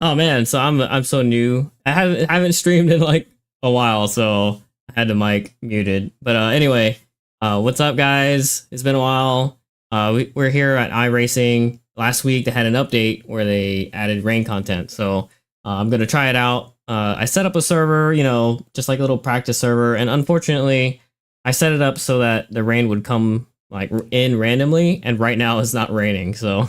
Oh man, so I'm so new. I haven't streamed in like a while, so I had the mic muted. But anyway, what's up, guys? It's been a while. We're here at iRacing. Last week they had an update where they added rain content, so I'm gonna try it out. I set up a server, just like a little practice server, and unfortunately, I set it up so that the rain would come like in randomly, and right now it's not raining, so.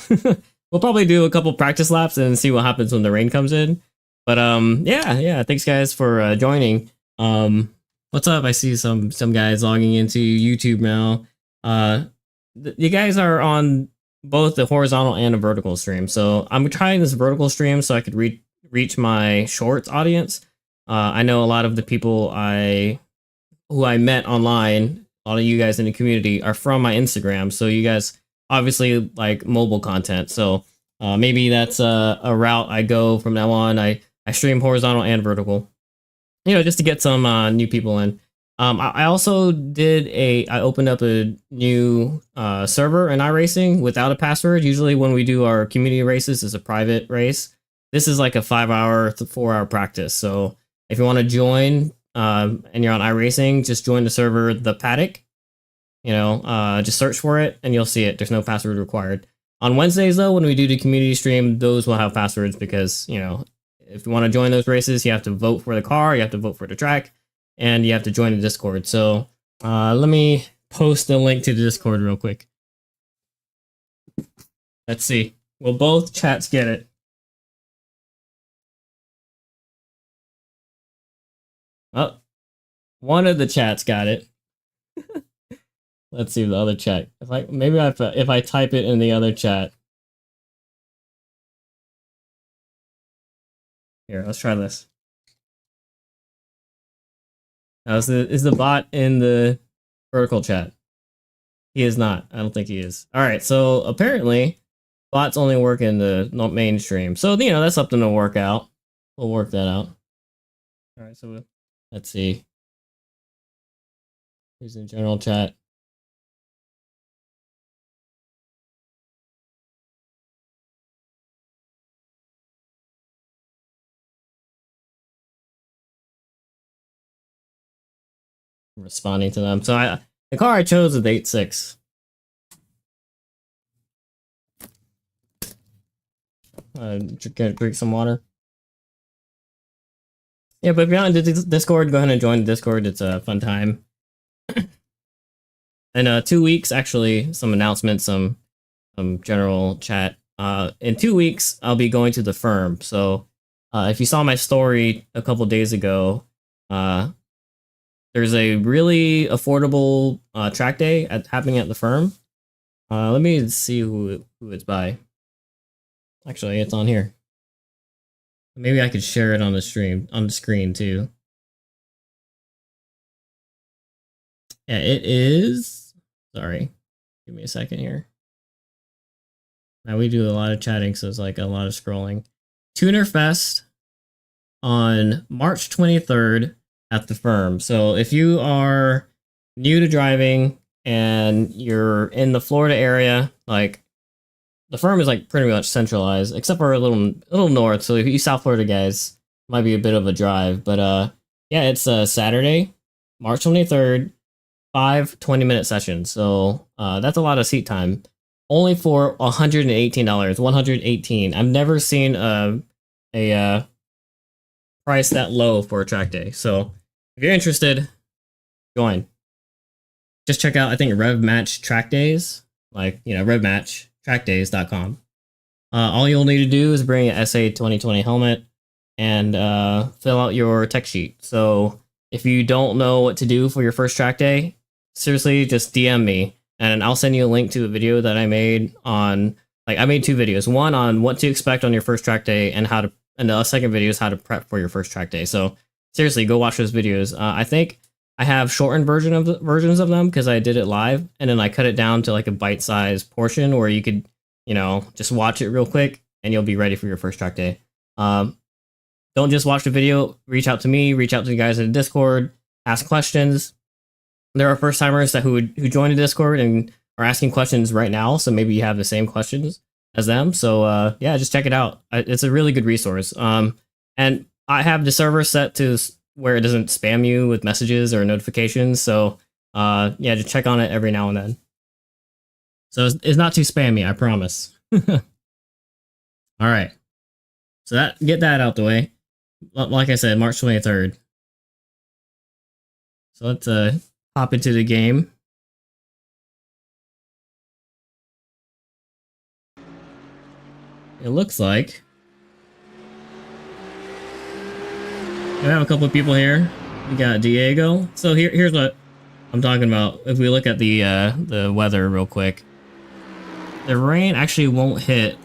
We'll probably do a couple practice laps and see what happens when the rain comes in. But yeah. Thanks guys for joining. What's up? I see some guys logging into YouTube now. You guys are on both the horizontal and a vertical stream. So I'm trying this vertical stream so I could reach my shorts audience. I know a lot of the people who I met online, a lot of you guys in the community are from my Instagram. So you guys obviously like mobile content, so maybe that's a route I go from now on. I stream horizontal and vertical, just to get some new people in. I also I opened up a new server in iRacing without a password. Usually when we do our community races, it's a private race. This is like a 5-hour to 4-hour practice, so if you want to join and you're on iRacing, just join the server, the Paddock. Just search for it and you'll see it. There's no password required. On Wednesdays, though, when we do the community stream, those will have passwords because, if you want to join those races, you have to vote for the car, you have to vote for the track, and you have to join the Discord. So let me post the link to the Discord real quick. Let's see. Will both chats get it? Oh, one of the chats got it. Let's see the other chat. If I type it in the other chat. Here, let's try this. Now, is the bot in the vertical chat? He is not. I don't think he is. All right, so apparently bots only work in the mainstream. So, that's something to work out. We'll work that out. All right, so let's see. Here's the general chat. Responding to them. So the car I chose is the 8.6. Drink some water. Yeah, but if you're not in the Discord, go ahead and join the Discord. It's a fun time. In 2 weeks, actually, some announcements, some general chat. In 2 weeks, I'll be going to the firm. So if you saw my story a couple days ago, there's a really affordable track day happening at the firm. Let me see who it's by. Actually, it's on here. Maybe I could share it on the screen too. Yeah, it is. Sorry, give me a second here. Now we do a lot of chatting, so it's like a lot of scrolling. Tuner Fest on March 23rd at the firm. So if you are new to driving and you're in the Florida area, like the firm is like pretty much centralized, except for a little north. So if you South Florida guys, might be a bit of a drive. But yeah, it's Saturday, March 23rd, 5 20-minute sessions. So that's a lot of seat time. Only for $118. $118. I've never seen a price that low for a track day. So if you're interested, join. Just check out, I think, Rev Match Track Days, revmatchtrackdays.com. All you'll need to do is bring an SA 2020 helmet and fill out your tech sheet. So if you don't know what to do for your first track day, seriously, just DM me and I'll send you a link to a video that I made on, I made 2 videos. One on what to expect on your first track day and the second video is how to prep for your first track day. So seriously, go watch those videos. I think I have shortened versions of them because I did it live, and then I cut it down to like a bite-sized portion where you could, just watch it real quick and you'll be ready for your first track day. Don't just watch the video. Reach out to me. Reach out to the guys in the Discord. Ask questions. There are first timers who join the Discord and are asking questions right now, so maybe you have the same questions. as them. So yeah, just check it out. It's a really good resource. And I have the server set to where it doesn't spam you with messages or notifications. So yeah, just check on it every now and then. So it's not too spammy, I promise. All right. So get that out the way. Like I said, March 23rd. So let's hop into the game. It looks like we have a couple of people here. We got Diego. So here's what I'm talking about. If we look at the weather real quick, the rain actually won't hit.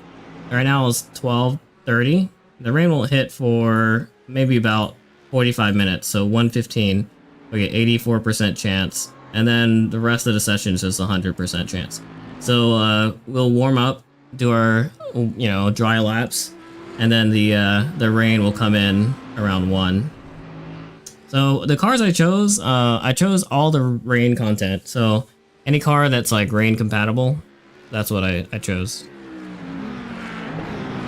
Right now it's 12:30. The rain won't hit for maybe about 45 minutes. So 1:15. We get 84% chance, and then the rest of the session is just 100% chance. So we'll warm up, do our dry laps, and then the rain will come in around 1. So the cars I chose all the rain content. So any car that's like rain compatible, that's what I chose.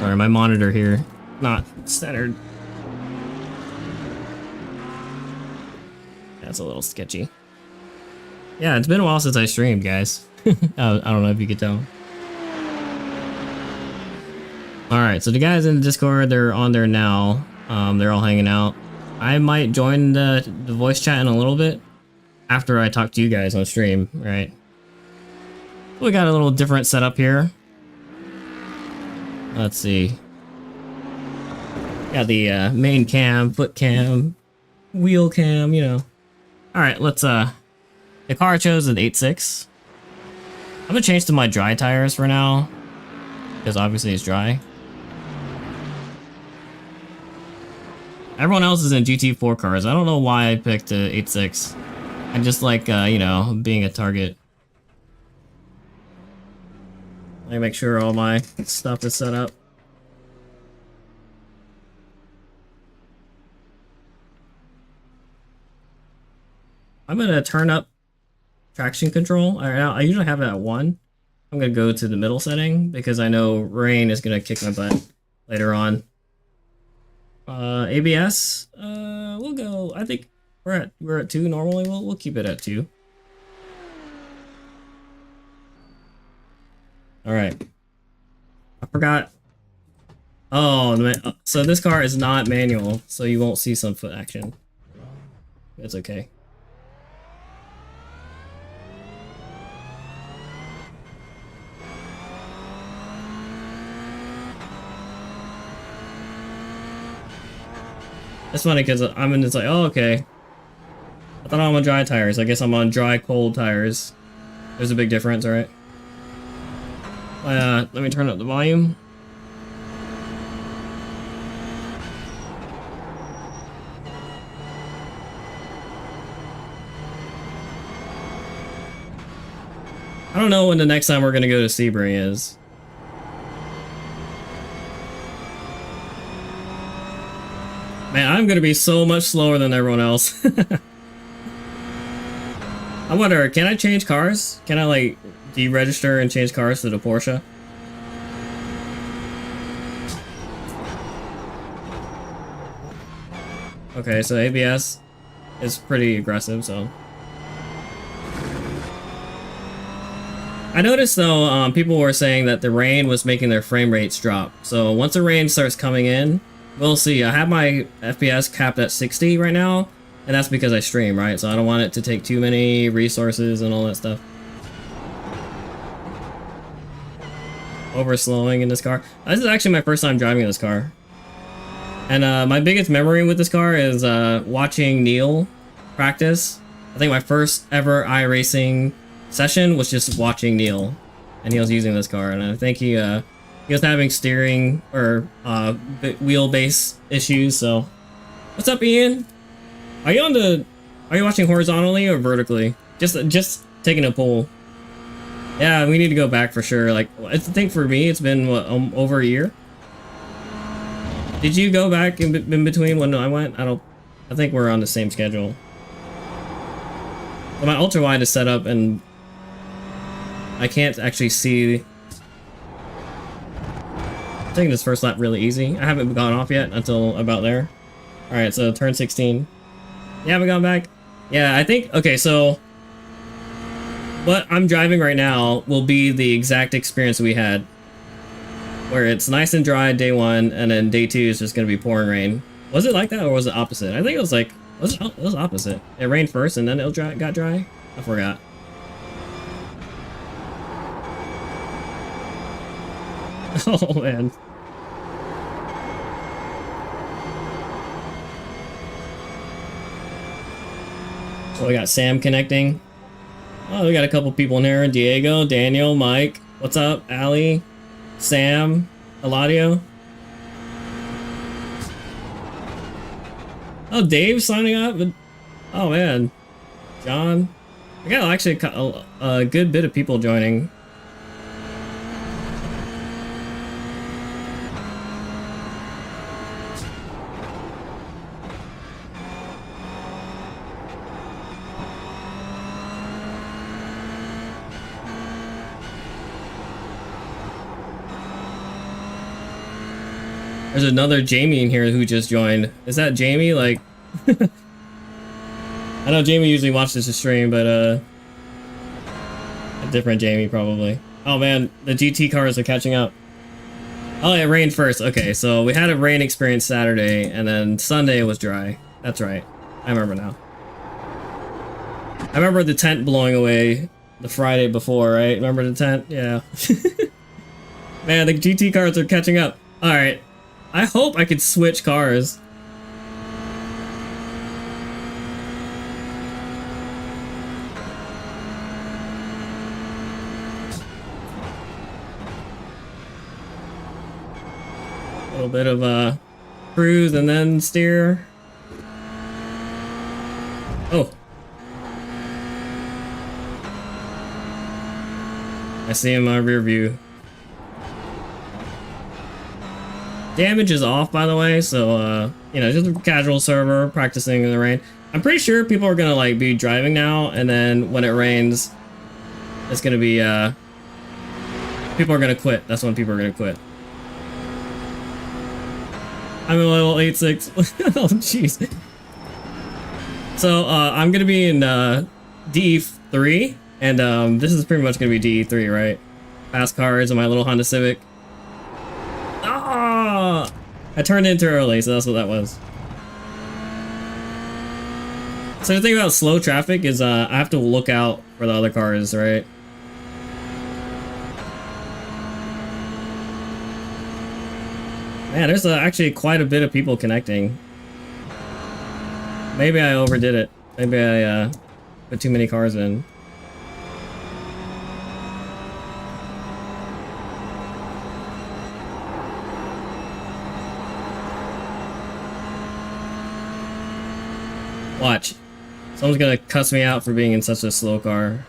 Sorry, my monitor here not centered. That's a little sketchy. Yeah, it's been a while since I streamed, guys. I don't know if you could tell. Alright, so the guys in the Discord, they're on there now. They're all hanging out. I might join the voice chat in a little bit after I talk to you guys on stream, right? We got a little different setup here. Let's see. Got the main cam, foot cam, wheel cam, Alright, let's the car I chose is an 8.6. I'm gonna change to my dry tires for now, because obviously it's dry. Everyone else is in GT4 cars. I don't know why I picked a 8.6. I just like being a target. Let me make sure all my stuff is set up. I'm gonna turn up traction control. I usually have it at 1. I'm gonna go to the middle setting because I know rain is gonna kick my butt later on. ABS, we'll go. I think we're at 2 normally. We'll keep it at 2. All right. I forgot. Oh, so this car is not manual, so you won't see some foot action. It's okay. It's funny because I'm in. It's like, oh, okay. I thought I'm on dry tires. I guess I'm on dry, cold tires. There's a big difference, all right? Let me turn up the volume. I don't know when the next time we're gonna go to Sebring is. Man, I'm gonna be so much slower than everyone else. I wonder, can I change cars? Can I like deregister and change cars to the Porsche? Okay, so ABS is pretty aggressive, so. I noticed though, people were saying that the rain was making their frame rates drop. So once the rain starts coming in, we'll see. I have my FPS capped at 60 right now, and that's because I stream, right? So I don't want it to take too many resources and all that stuff. Overslowing in this car. This is actually my first time driving this car. And my biggest memory with this car is watching Neil practice. I think my first ever iRacing session was just watching Neil, and he was using this car, and I think he was having steering or wheelbase issues. So, what's up, Ian? Are you watching horizontally or vertically? Just taking a pull. Yeah, we need to go back for sure. Like, I think for me, it's been what, over a year. Did you go back in between when I went? I think we're on the same schedule. But my ultra wide is set up, and I can't actually see I'm taking this first lap really easy. I haven't gone off yet until about there. Alright, so turn 16. You haven't gone back? Yeah, I think... Okay, so... what I'm driving right now will be the exact experience we had. Where it's nice and dry day 1, and then day 2 is just going to be pouring rain. Was it like that, or was it opposite? I think it was like... it was opposite. It rained first, and then it got dry? I forgot. Oh, man. So we got Sam connecting. Oh, we got a couple people in here. Diego, Daniel, Mike. What's up? Ali, Sam, Eladio. Oh, Dave's signing up. Oh, man. John. We got actually a good bit of people joining. There's another Jamie in here who just joined. Is that Jamie? Like, I know Jamie usually watches the stream, but a different Jamie probably. Oh man, the GT cars are catching up. Oh, it rained first. Okay, so we had a rain experience Saturday, and then Sunday was dry. That's right. I remember now. I remember the tent blowing away the Friday before, right? Remember the tent? Yeah. Man, the GT cars are catching up. All right. I hope I could switch cars. A little bit of cruise and then steer. Oh. I see him in my rear view. Damage is off, by the way, so, you know, just a casual server, practicing in the rain. I'm pretty sure people are gonna, like, be driving now, and then when it rains, it's gonna be, people are gonna quit. That's when people are gonna quit. I'm a level 8.6. Oh, jeez. So, I'm gonna be in, DE3, and, this is pretty much gonna be DE3, right? Fast cars and my little Honda Civic. I turned in too early, so that's what that was. So the thing about slow traffic is I have to look out for the other cars, right? Man, there's actually quite a bit of people connecting. Maybe I overdid it. Maybe I put too many cars in. Watch. Someone's gonna cuss me out for being in such a slow car.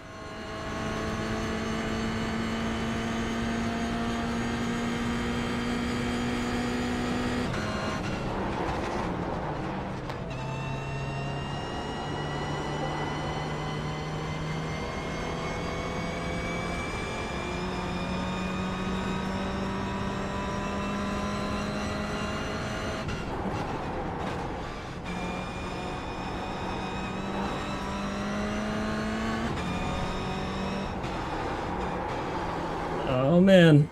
Oh man.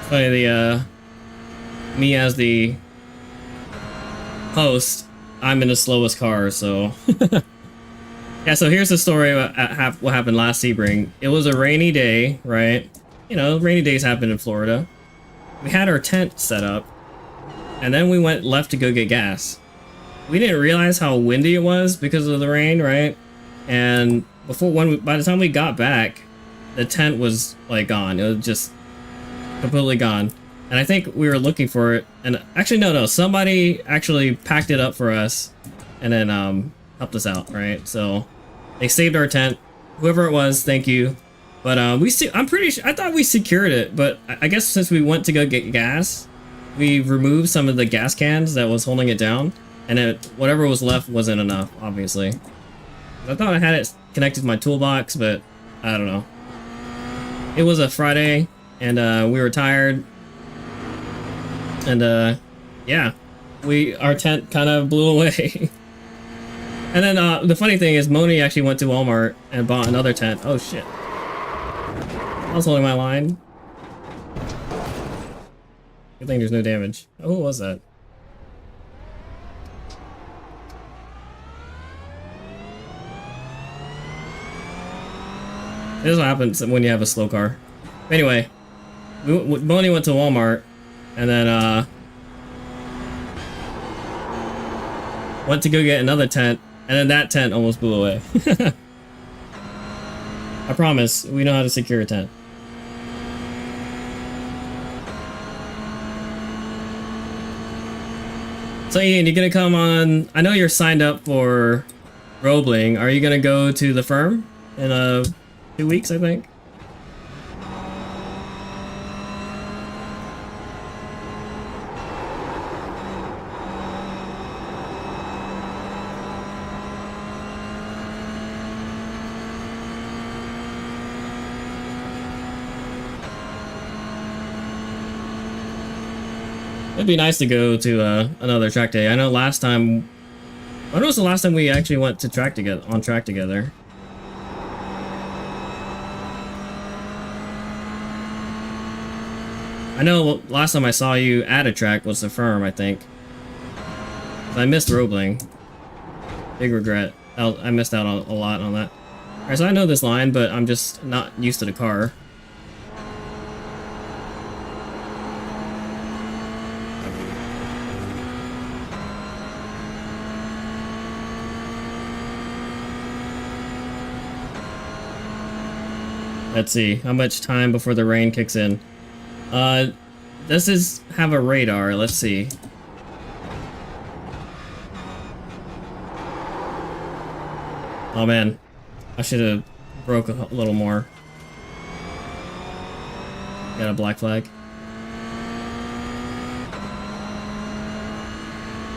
Funny, me as the host, I'm in the slowest car, so yeah, so here's the story about what happened last Sebring. It was a rainy day, right? You know, rainy days happen in Florida. We had our tent set up, and then we went left to go get gas. We didn't realize how windy it was because of the rain, right? And by the time we got back, the tent was like gone. It was just completely gone. And I think we were looking for it, and actually no, somebody actually packed it up for us, and then helped us out, right? So they saved our tent. Whoever it was, thank you. But I'm pretty sure, I thought we secured it, but I guess since we went to go get gas, we removed some of the gas cans that was holding it down, and whatever was left wasn't enough, obviously. I thought I had it connected to my toolbox, but I don't know. it was a Friday, and we were tired, and yeah, our tent kind of blew away. And then the funny thing is, Moni actually went to Walmart and bought another tent. Oh shit! I was holding my line. Good thing there's no damage. Oh, who was that? This is what happens when you have a slow car. Anyway, Moni went to Walmart, and then went to go get another tent, and then that tent almost blew away. I promise, we know how to secure a tent. So Ian, you gonna come on? I know you're signed up for Roebling. Are you gonna go to the firm in 2 weeks, I think? It'd be nice to go to another track day. I know last time. When was the last time we actually went to track together on track together? I know last time I saw you at a track was the firm, I think. I missed Roebling. Big regret. I missed out on a lot on that. Alright, so I know this line, but I'm just not used to the car. Let's see, how much time before the rain kicks in? This is have a radar, let's see. Oh man, I should have broke a little more. Got a black flag.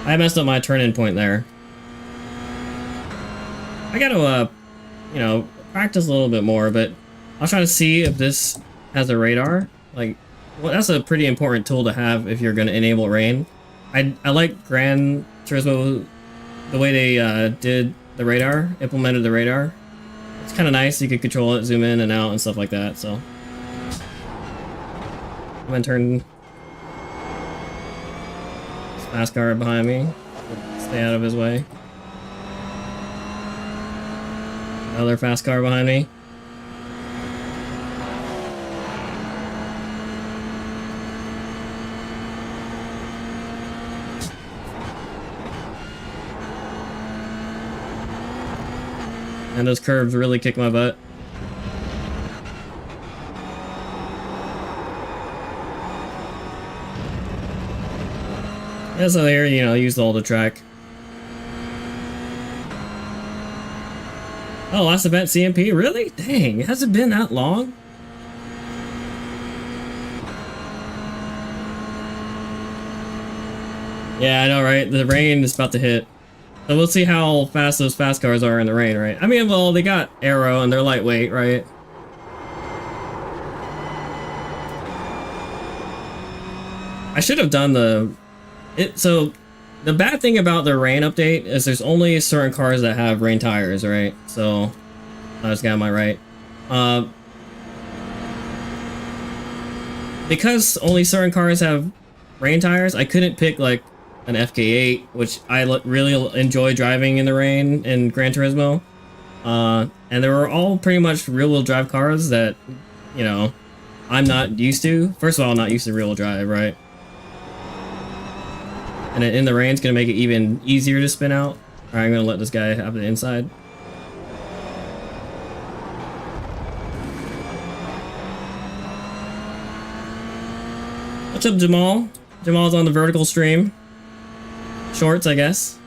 I messed up my turn-in point there. I gotta, you know, practice a little bit more, but I'll try to see if this has a radar. Like, well, that's a pretty important tool to have if you're going to enable rain. I like Gran Turismo, the way they did the radar, implemented the radar. It's kind of nice. You can control it, zoom in and out and stuff like that. So I'm gonna turn this fast car behind me. Stay out of his way. Another fast car behind me. And those curves really kick my butt. Yeah, so there, you know, use all the track. Oh, last event CMP? Really? Dang, has it been that long? Yeah, I know, right? The rain is about to hit. So we'll see how fast those fast cars are in the rain, right? I mean, well, they got aero and they're lightweight, right? I should have done so the bad thing about the rain update is there's only certain cars that have rain tires, right? So I just got my right. Because only certain cars have rain tires, I couldn't pick like an FK8, which I really enjoy driving in the rain in Gran Turismo. And they were all pretty much rear-wheel drive cars that, you know, I'm not used to. First of all, I'm not used to rear-wheel drive, right? And then in the rain, it's going to make it even easier to spin out. Alright, I'm going to let this guy have the inside. What's up, Jamal? Jamal's on the vertical stream. Shorts, I guess.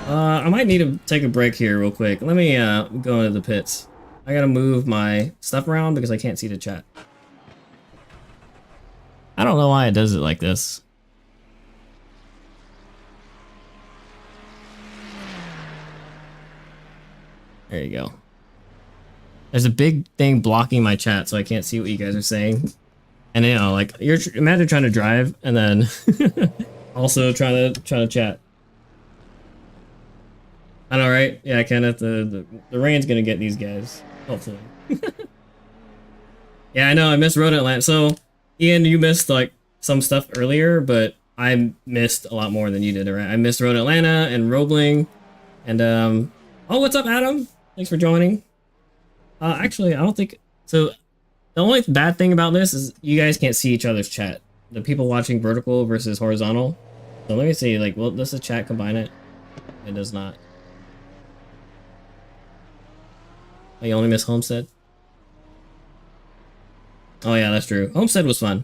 I might need to take a break here real quick. Let me go into the pits. I gotta move my stuff around because I can't see the chat. I don't know why it does it like this. There you go. There's a big thing blocking my chat, so I can't see what you guys are saying. And you know, like imagine trying to drive and then also trying to chat. I know, right? Yeah, Kenneth. The rain's gonna get these guys, hopefully. Yeah, I know. I missed Road Atlanta. So, Ian, you missed like some stuff earlier, but I missed a lot more than you did. Right? I missed Road Atlanta and Roebling, and oh, what's up, Adam? Thanks for joining. Actually, I don't think so. The only bad thing about this is you guys can't see each other's chat. The people watching vertical versus horizontal. So let me see. Like, well, does the chat combine it? It does not. Oh, you only miss Homestead? Oh yeah, that's true. Homestead was fun.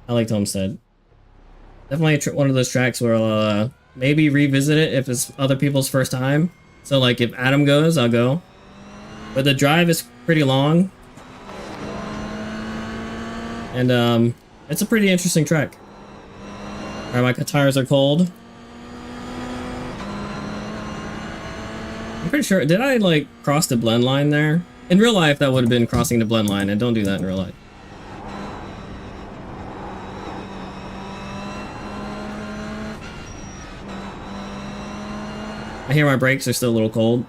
I liked Homestead. Definitely one of those tracks where I'll maybe revisit it if it's other people's first time. So like if Adam goes, I'll go. But the drive is pretty long. And it's a pretty interesting track. Alright, my tires are cold. I'm pretty sure, did I like cross the blend line there? In real life, that would have been crossing the blend line, and don't do that in real life. I hear my brakes are still a little cold.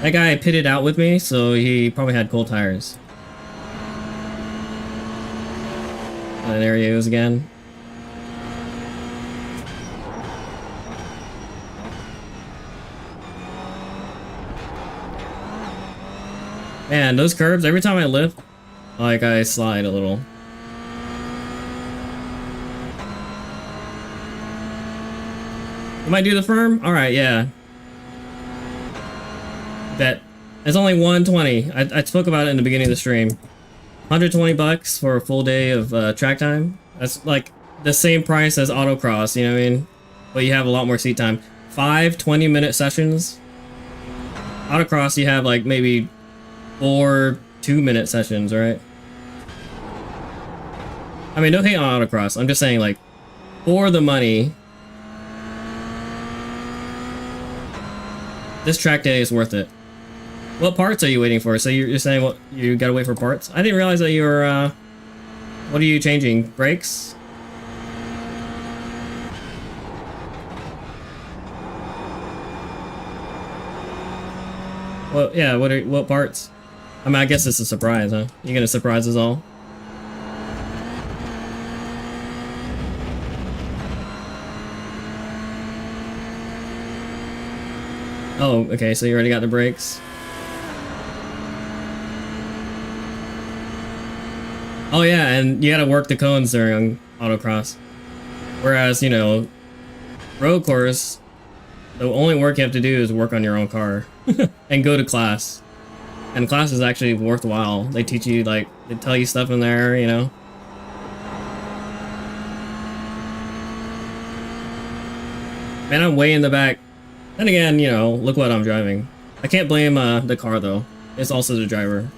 That guy pitted out with me, so he probably had cold tires. And there he is again. Man, those curbs, every time I lift, like I slide a little. You might do the firm? Alright, yeah. Bet. It's only 120. I spoke about it in the beginning of the stream. 120 bucks for a full day of track time. That's like the same price as autocross, you know what I mean? But you have a lot more seat time. 5 20-minute sessions. Autocross, you have like maybe 4 2-minute sessions, right? I mean, don't hate on autocross. I'm just saying, like, for the money, this track day is worth it. What parts are you waiting for? So you're saying what you gotta wait for parts? I didn't realize that you were what are you changing? Brakes? Well, yeah, what parts? I mean, I guess it's a surprise, huh? You're gonna surprise us all? Oh, okay, so you already got the brakes. Oh yeah, and you gotta work the cones during autocross. Whereas, you know, road course, the only work you have to do is work on your own car. And go to class. And class is actually worthwhile. They teach you, like, they tell you stuff in there, you know? Man, I'm way in the back. Then again, you know, look what I'm driving. I can't blame the car, though. It's also the driver.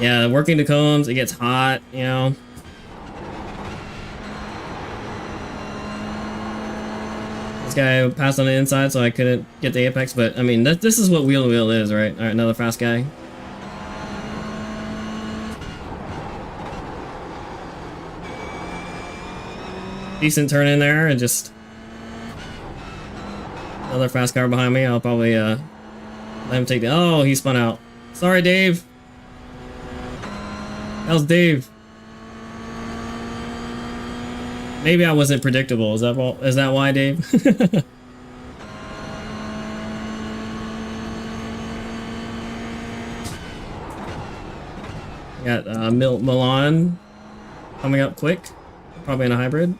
Yeah, working the cones, it gets hot, you know. This guy passed on the inside, so I couldn't get the apex, but I mean, this is what wheel to wheel is, right? Alright, another fast guy. Decent turn in there, and just another fast car behind me. I'll probably let him take the. Oh, he spun out. Sorry, Dave. How's Dave? Maybe I wasn't predictable. Is that why, Dave? Got Milan coming up quick, probably in a hybrid.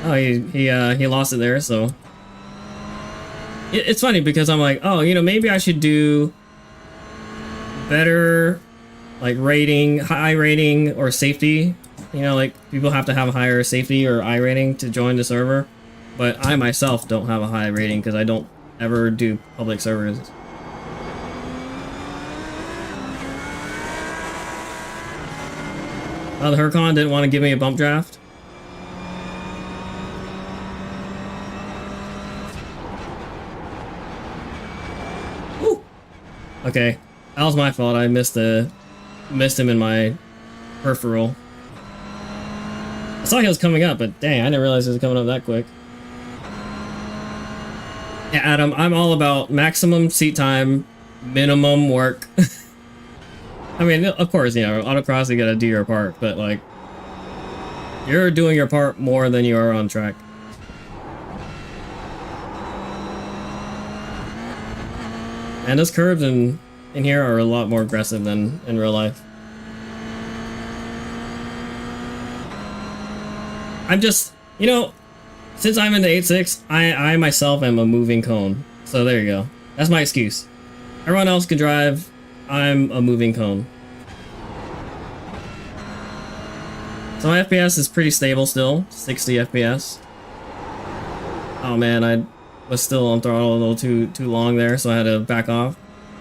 Oh, he lost it there. So it's funny because I'm like, oh, you know, maybe I should do better. Like rating, high rating, or safety. You know, like people have to have a higher safety or I rating to join the server. But I myself don't have a high rating because I don't ever do public servers. Oh, the Huracan didn't want to give me a bump draft. Okay, that was my fault. I missed him in my peripheral. I saw he was coming up, but dang, I didn't realize he was coming up that quick. Yeah, Adam, I'm all about maximum seat time, minimum work. I mean, of course, you know, autocross, you gotta do your part, but like, you're doing your part more than you are on track. And those curves in here are a lot more aggressive than in real life. I'm just, you know, since I'm in the 8.6, I myself am a moving cone. So there you go. That's my excuse. Everyone else can drive. I'm a moving cone. So my FPS is pretty stable still, 60 FPS. Oh man, I was still on throttle a little too long there, so I had to back off.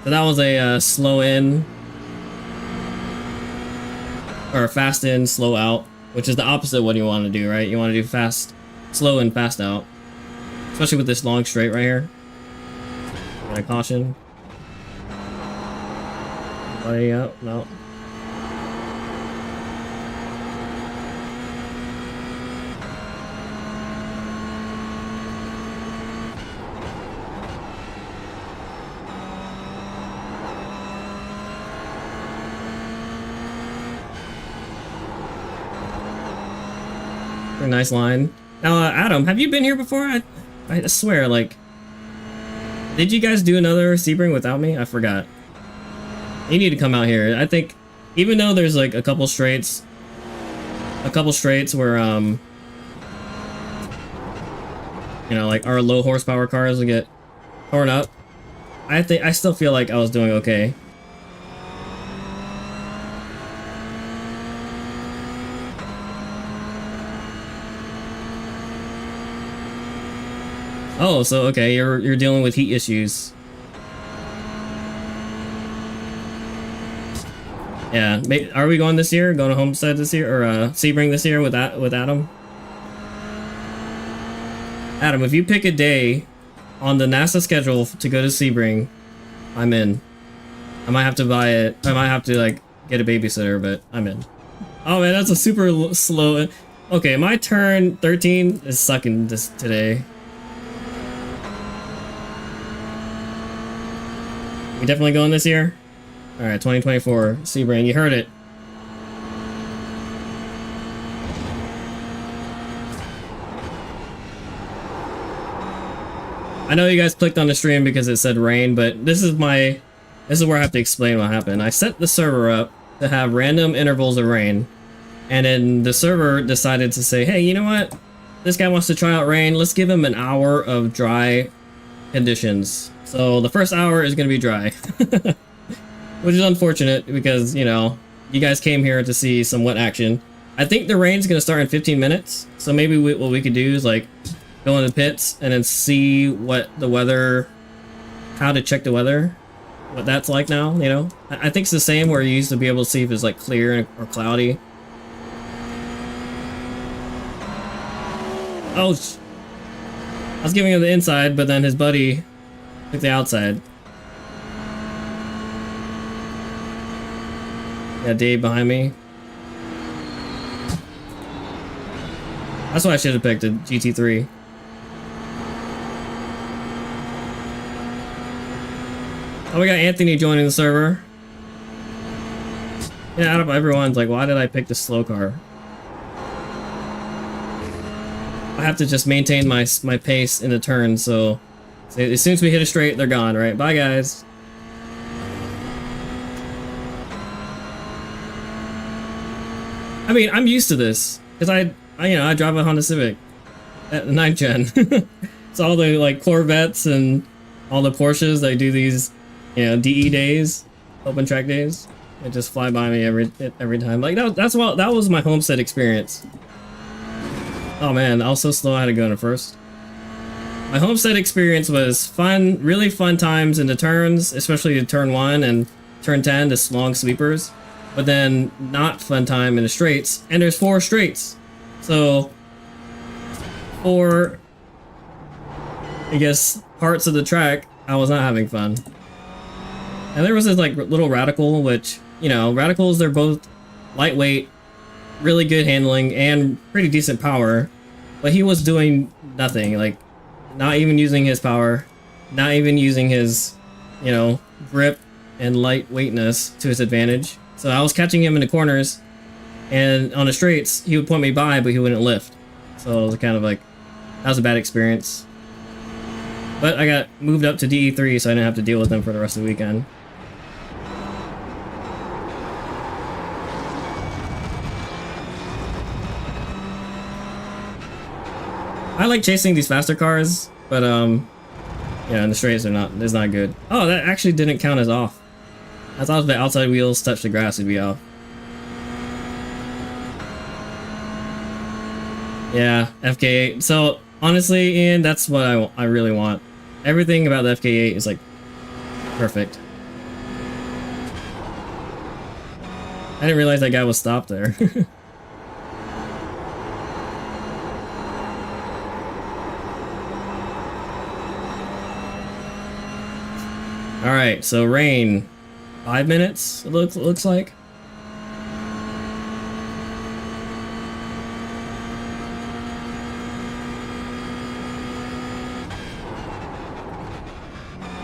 So that was a slow in, or fast in, slow out, which is the opposite of what you want to do, right? You want to do fast, slow in, fast out, especially with this long straight right here. Can I caution? Anybody out? No. Very nice line. Now, Adam, have you been here before? I swear, like, did you guys do another Sebring without me? I forgot. You need to come out here. I think, even though there's like a couple straights where, you know, like our low horsepower cars will get torn up, I still feel like I was doing okay. Oh, so okay, you're dealing with heat issues. Yeah, are we going this year? Going to Homestead this year, or Sebring this year with Adam? Adam, if you pick a day on the NASA schedule to go to Sebring, I'm in. I might have to buy it. I might have to like get a babysitter, but I'm in. Oh man, that's a super slow. Okay, my turn 13 is sucking this today. We definitely going this year? Alright, 2024. Sebring, you heard it. I know you guys clicked on the stream because it said rain, but this is where I have to explain what happened. I set the server up to have random intervals of rain, and then the server decided to say, hey, you know what? This guy wants to try out rain. Let's give him an hour of dry conditions. So the first hour is going to be dry, which is unfortunate because, you know, you guys came here to see some wet action. I think the rain's going to start in 15 minutes. So maybe what we could do is like go in the pits and then see what the weather, how to check the weather, what that's like now, you know? I think it's the same where you used to be able to see if it's like clear or cloudy. Oh, I was giving him the inside, but then his buddy took the outside. Yeah, Dave behind me. That's why I should have picked a GT3. Oh, we got Anthony joining the server. Yeah, out of everyone's like, why did I pick the slow car? I have to just maintain my pace in the turn, so as soon as we hit a straight, they're gone, right? Bye, guys. I mean, I'm used to this because I drive a Honda Civic at 9th gen. So all the like Corvettes and all the Porsches, they do these, you know, DE days, open track days. They just fly by me every time. Like that was my Homestead experience. Oh man, I was so slow I had to go into first. My Homestead experience was fun, really fun times in the turns, especially the turn 1 and turn 10, the long sweepers. But then not fun time in the straights, and there's 4 straights. So for, I guess, parts of the track, I was not having fun. And there was this like little radical, which, you know, radicals, they're both lightweight, really good handling, and pretty decent power. But he was doing nothing, like not even using his power, not even using his, you know, grip and lightweightness to his advantage. So I was catching him in the corners, and on the straights, he would point me by, but he wouldn't lift. So it was kind of like, that was a bad experience. But I got moved up to DE3, so I didn't have to deal with him for the rest of the weekend. I like chasing these faster cars, but yeah, in the straights it's not good. Oh, that actually didn't count as off. I thought if the outside wheels touched the grass, it'd be off. Yeah, FK8. So honestly, Ian, that's what I really want. Everything about the FK8 is like perfect. I didn't realize that guy was stopped there. All right, so rain, 5 minutes. It looks like.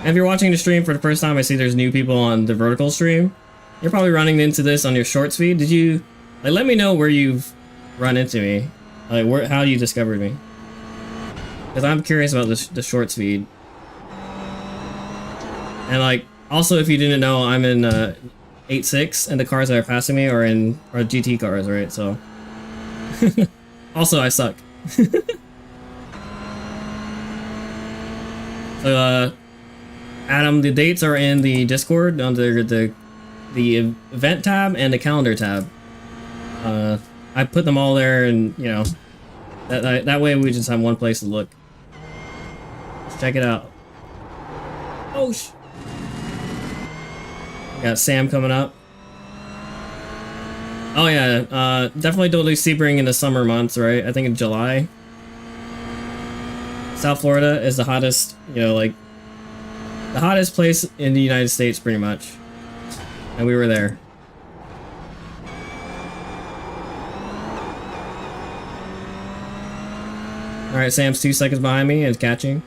And if you're watching the stream for the first time, I see there's new people on the vertical stream. You're probably running into this on your short speed. Did you, like, let me know where you've run into me, like how you discovered me, because I'm curious about the short speed. And like, also, if you didn't know, I'm in 8.6, and the cars that are passing me are GT cars, right? So, also I suck. So, Adam, the dates are in the Discord under the event tab and the calendar tab. I put them all there, and you know, that way we just have one place to look. Let's check it out. Oh sh. Got Sam coming up. Oh yeah, definitely don't do Sebring in the summer months, right? I think in July. South Florida is the hottest, you know, like the hottest place in the United States, pretty much. And we were there. Alright, Sam's 2 seconds behind me and catching.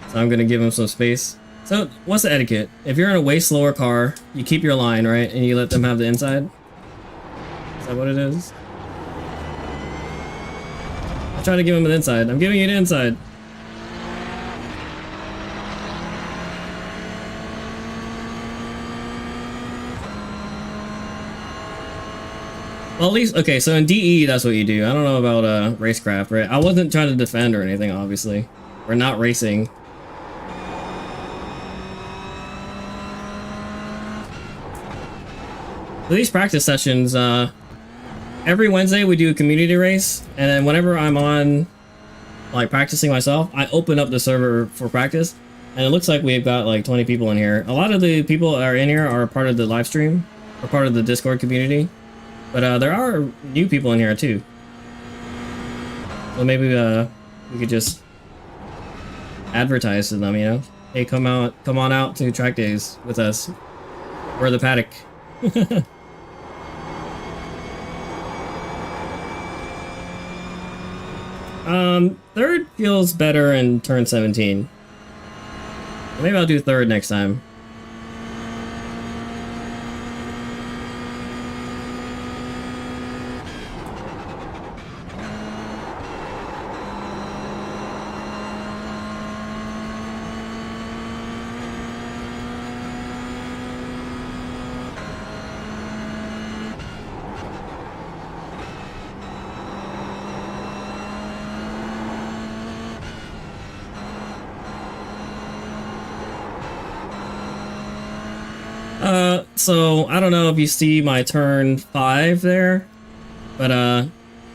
So I'm gonna give him some space. So, what's the etiquette? If you're in a way slower car, you keep your line, right? And you let them have the inside? Is that what it is? I try to give him the inside. I'm giving you the inside. Well, at least, okay, so in DE, that's what you do. I don't know about racecraft, right? I wasn't trying to defend or anything, obviously. We're not racing. For these practice sessions, every Wednesday we do a community race, and then whenever I'm on, like, practicing myself, I open up the server for practice, and it looks like we've got like 20 people in here. A lot of the people that are in here are part of the live stream, or part of the Discord community, but there are new people in here too. So maybe we could just advertise to them, you know? Hey, come on out to track days with us. We're the paddock. Third feels better in turn 17. Maybe I'll do third next time. So I don't know if you see my turn 5 there, but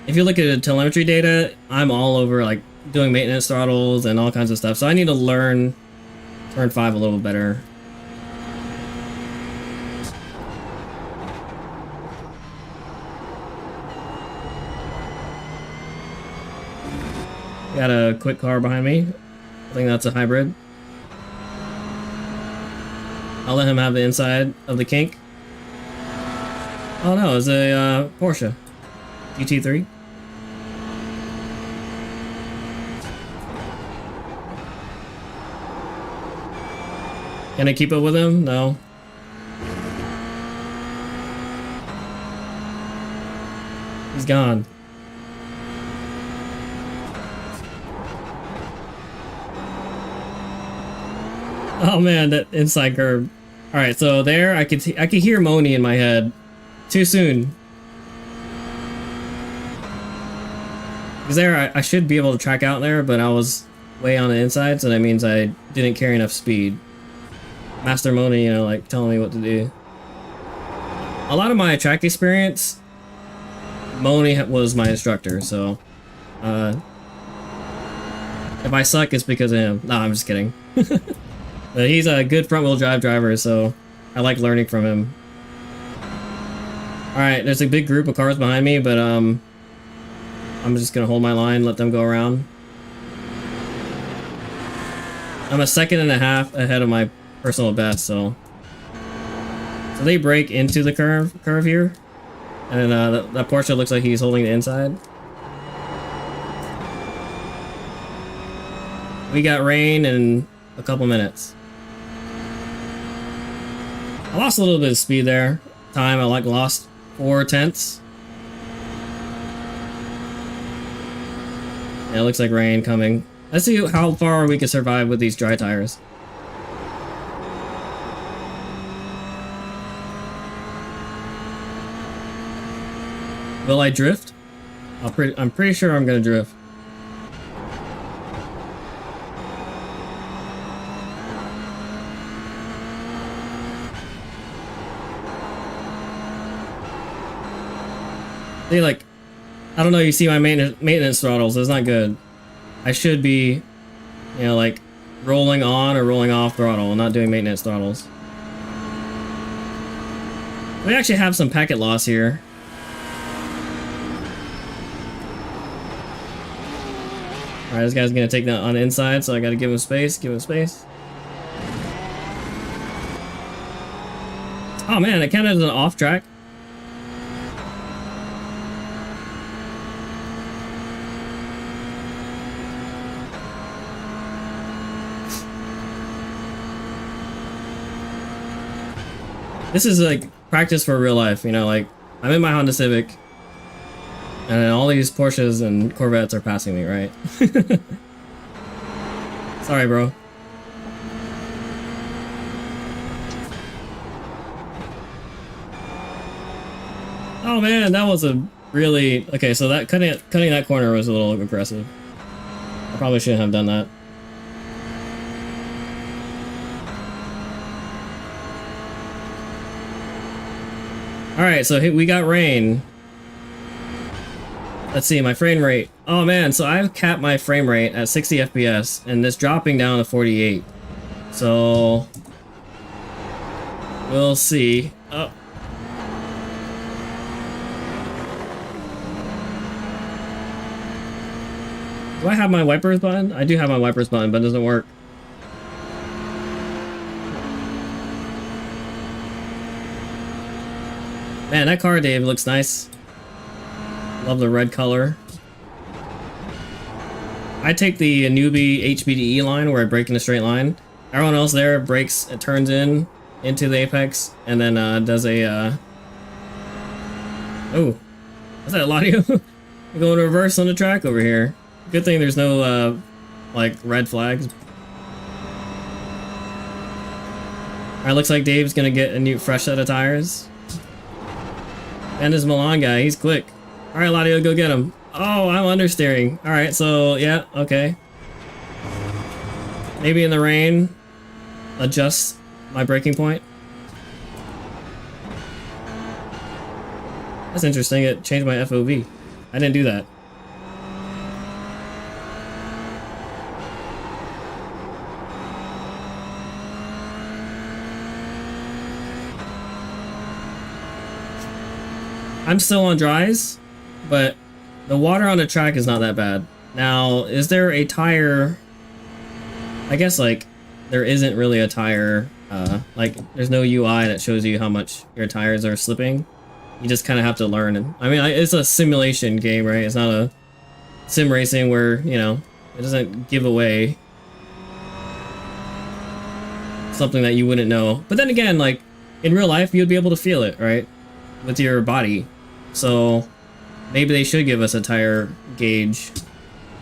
if you look at the telemetry data, I'm all over like doing maintenance throttles and all kinds of stuff. So I need to learn turn 5 a little better. Got a quick car behind me. I think that's a hybrid. I'll let him have the inside of the kink. Oh no, it's a Porsche GT3. Can I keep up with him? No. He's gone. Oh man, that inside curve. All right, so there I could hear Moni in my head. Too soon. Because there I should be able to track out there, but I was way on the inside, so that means I didn't carry enough speed. Master Moni, you know, like telling me what to do. A lot of my track experience, Moni was my instructor, so if I suck, it's because of him. No, I'm just kidding. But he's a good front-wheel drive driver, so I like learning from him. Alright, there's a big group of cars behind me, but I'm just gonna hold my line, let them go around. I'm a second and a half ahead of my personal best, so they break into the curve here, and then that Porsche looks like he's holding the inside. We got rain in a couple minutes. I lost a little bit of speed there. Time I lost 4/10. Yeah, it looks like rain coming. Let's see how far we can survive with these dry tires. Will I drift? I'm pretty sure I'm gonna drift. See, like, I don't know, you see my maintenance throttles, it's not good. I should be, you know, like, rolling on or rolling off throttle and not doing maintenance throttles. We actually have some packet loss here. Alright, this guy's gonna take that on the inside, so I gotta give him space, Oh man, it counted as an off track. This is like practice for real life, you know, like I'm in my Honda Civic and then all these Porsches and Corvettes are passing me, right? Sorry, bro. Oh man, that was a really... Okay, so that cutting that corner was a little aggressive. I probably shouldn't have done that. Alright, so we got rain. Let's see, my frame rate. Oh man, so I've capped my frame rate at 60 FPS, and it's dropping down to 48. So... we'll see. Oh. Do I have my wipers button? I do have my wipers button, but it doesn't work. Man, that car, Dave, looks nice. Love the red color. I take the newbie HBDE line where I brake in a straight line. Everyone else there brakes, it turns into the apex, and then does a... Oh, is that Eladio? We're going reverse on the track over here. Good thing there's no, like, red flags. Alright, looks like Dave's gonna get a new fresh set of tires. And this Milan guy, he's quick. Alright, Eladio, go get him. Oh, I'm understeering. Alright, so, yeah, okay. Maybe in the rain, adjust my braking point. That's interesting, it changed my FOV. I didn't do that. I'm still on dries, but the water on the track is not that bad. Now, is there a tire? I guess, like, there isn't really a tire Like there's no UI that shows you how much your tires are slipping. You just kind of have to learn. I mean, it's a simulation game, right? It's not a sim racing where, you know, it doesn't give away something that you wouldn't know. But then again, like in real life, you'd be able to feel it, right? With your body. So maybe they should give us a tire gauge,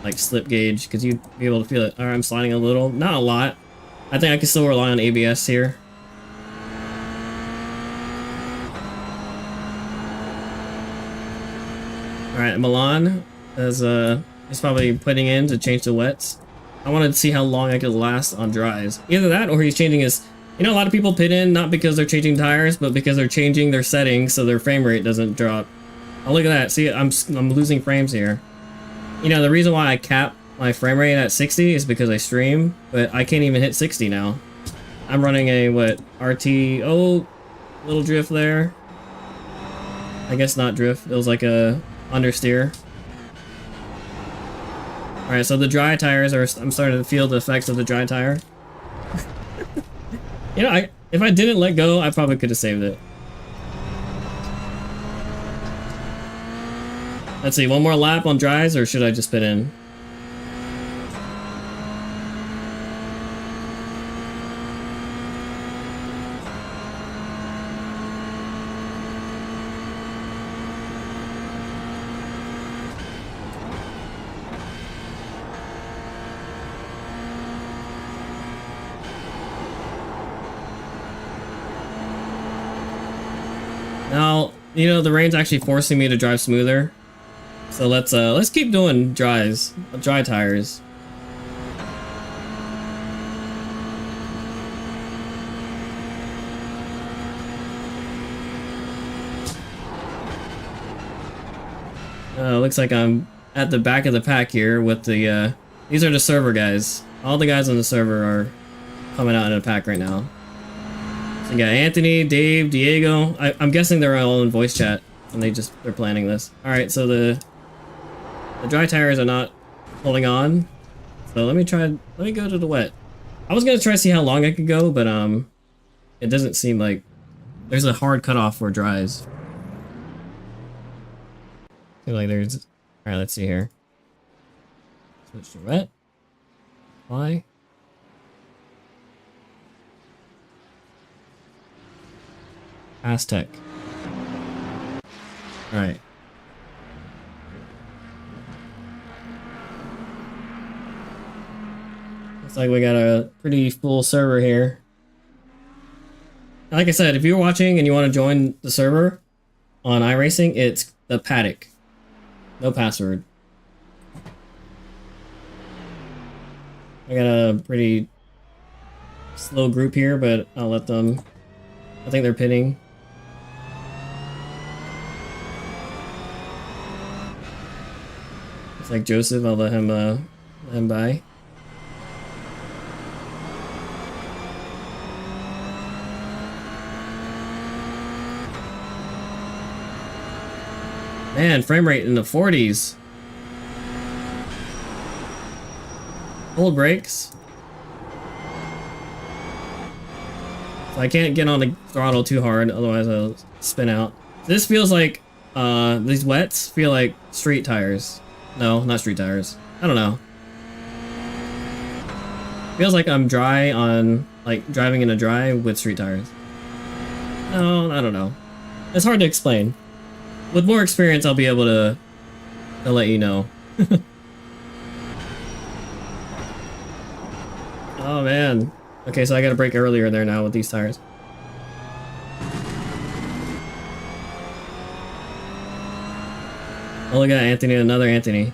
like slip gauge, because you'd be able to feel it. All right, I'm sliding a little, not a lot. I think I can still rely on ABS here. All right, Milan is probably putting in to change the wets. I wanted to see how long I could last on dries. Either that, or he's changing his. You know, a lot of people pit in not because they're changing tires, but because they're changing their settings so their frame rate doesn't drop. Oh, look at that! See, I'm losing frames here. You know, the reason why I cap my frame rate at 60 is because I stream, but I can't even hit 60 now. I'm running a what RT? Oh, little drift there. I guess not drift. It was like a understeer. Alright, so the dry tires are... I'm starting to feel the effects of the dry tire. You know, if I didn't let go, I probably could have saved it. Let's see, one more lap on dries, or should I just pit in? Now, you know, the rain's actually forcing me to drive smoother. So let's keep doing dry tires. Looks like I'm at the back of the pack here with the these are the server guys. All the guys on the server are coming out in a pack right now. So you got Anthony, Dave, Diego. I'm guessing they're all in voice chat and they're planning this. All right, so the dry tires are not holding on. So let me go to the wet. I was gonna try to see how long I could go, but it doesn't seem like there's a hard cutoff for dries. I feel like there's. All right, let's see here. Switch to wet. Why? Aztec. All right. Looks like we got a pretty full server here. Like I said, if you're watching and you want to join the server on iRacing, it's the paddock. No password. I got a pretty slow group here, but I'll let them. I think they're pitting. It's like Joseph. I'll let him by. Man, frame rate in the 40s. Hold brakes. So I can't get on the throttle too hard, otherwise I'll spin out. This feels like, these wets feel like street tires. No, not street tires. I don't know. Feels like I'm dry on, like, driving in a dry with street tires. No, I don't know. It's hard to explain. With more experience, I'll be able to let you know. Oh, man. Okay, so I gotta brake earlier there now with these tires. Oh, look at Anthony, another Anthony.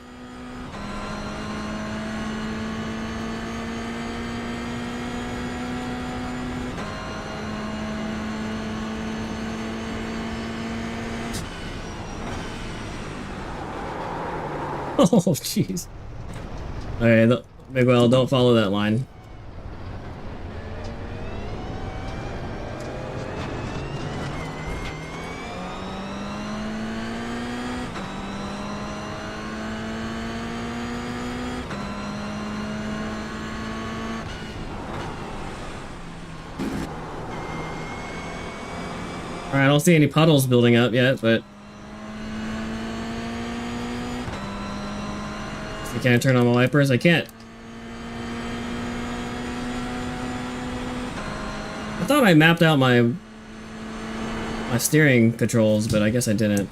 Oh, jeez. Alright, Miguel, don't follow that line. Alright, I don't see any puddles building up yet, but... So can I turn on my wipers? I can't. I thought I mapped out my steering controls, but I guess I didn't.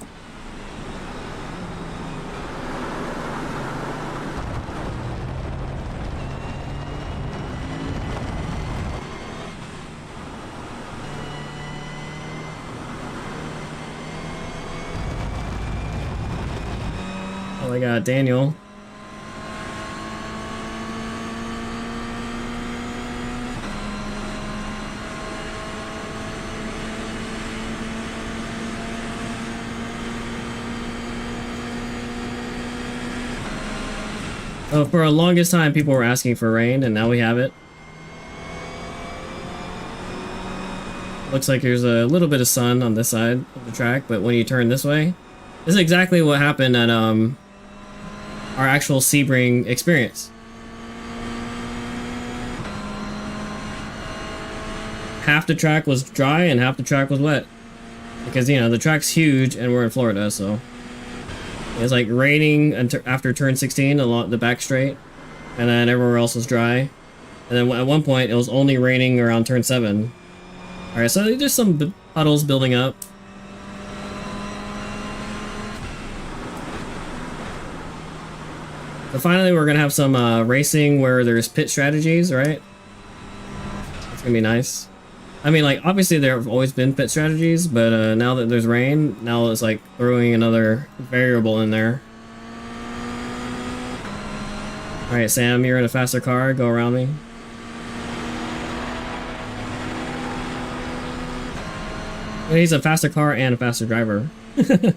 Oh, I got Daniel. So for the longest time, people were asking for rain, and now we have it. Looks like there's a little bit of sun on this side of the track, but when you turn this way, this is exactly what happened at our actual Sebring experience. Half the track was dry and half the track was wet. Because, you know, the track's huge and we're in Florida, so... It was like raining after turn 16 along the back straight, and then everywhere else was dry. And then at one point, it was only raining around turn 7. Alright, so there's some puddles building up. So finally, we're gonna have some racing where there's pit strategies, right? It's gonna be nice. I mean, like, obviously there have always been pit strategies, but now that there's rain, now it's like throwing another variable in there. Alright, Sam, you're in a faster car. Go around me. He's a faster car and a faster driver. I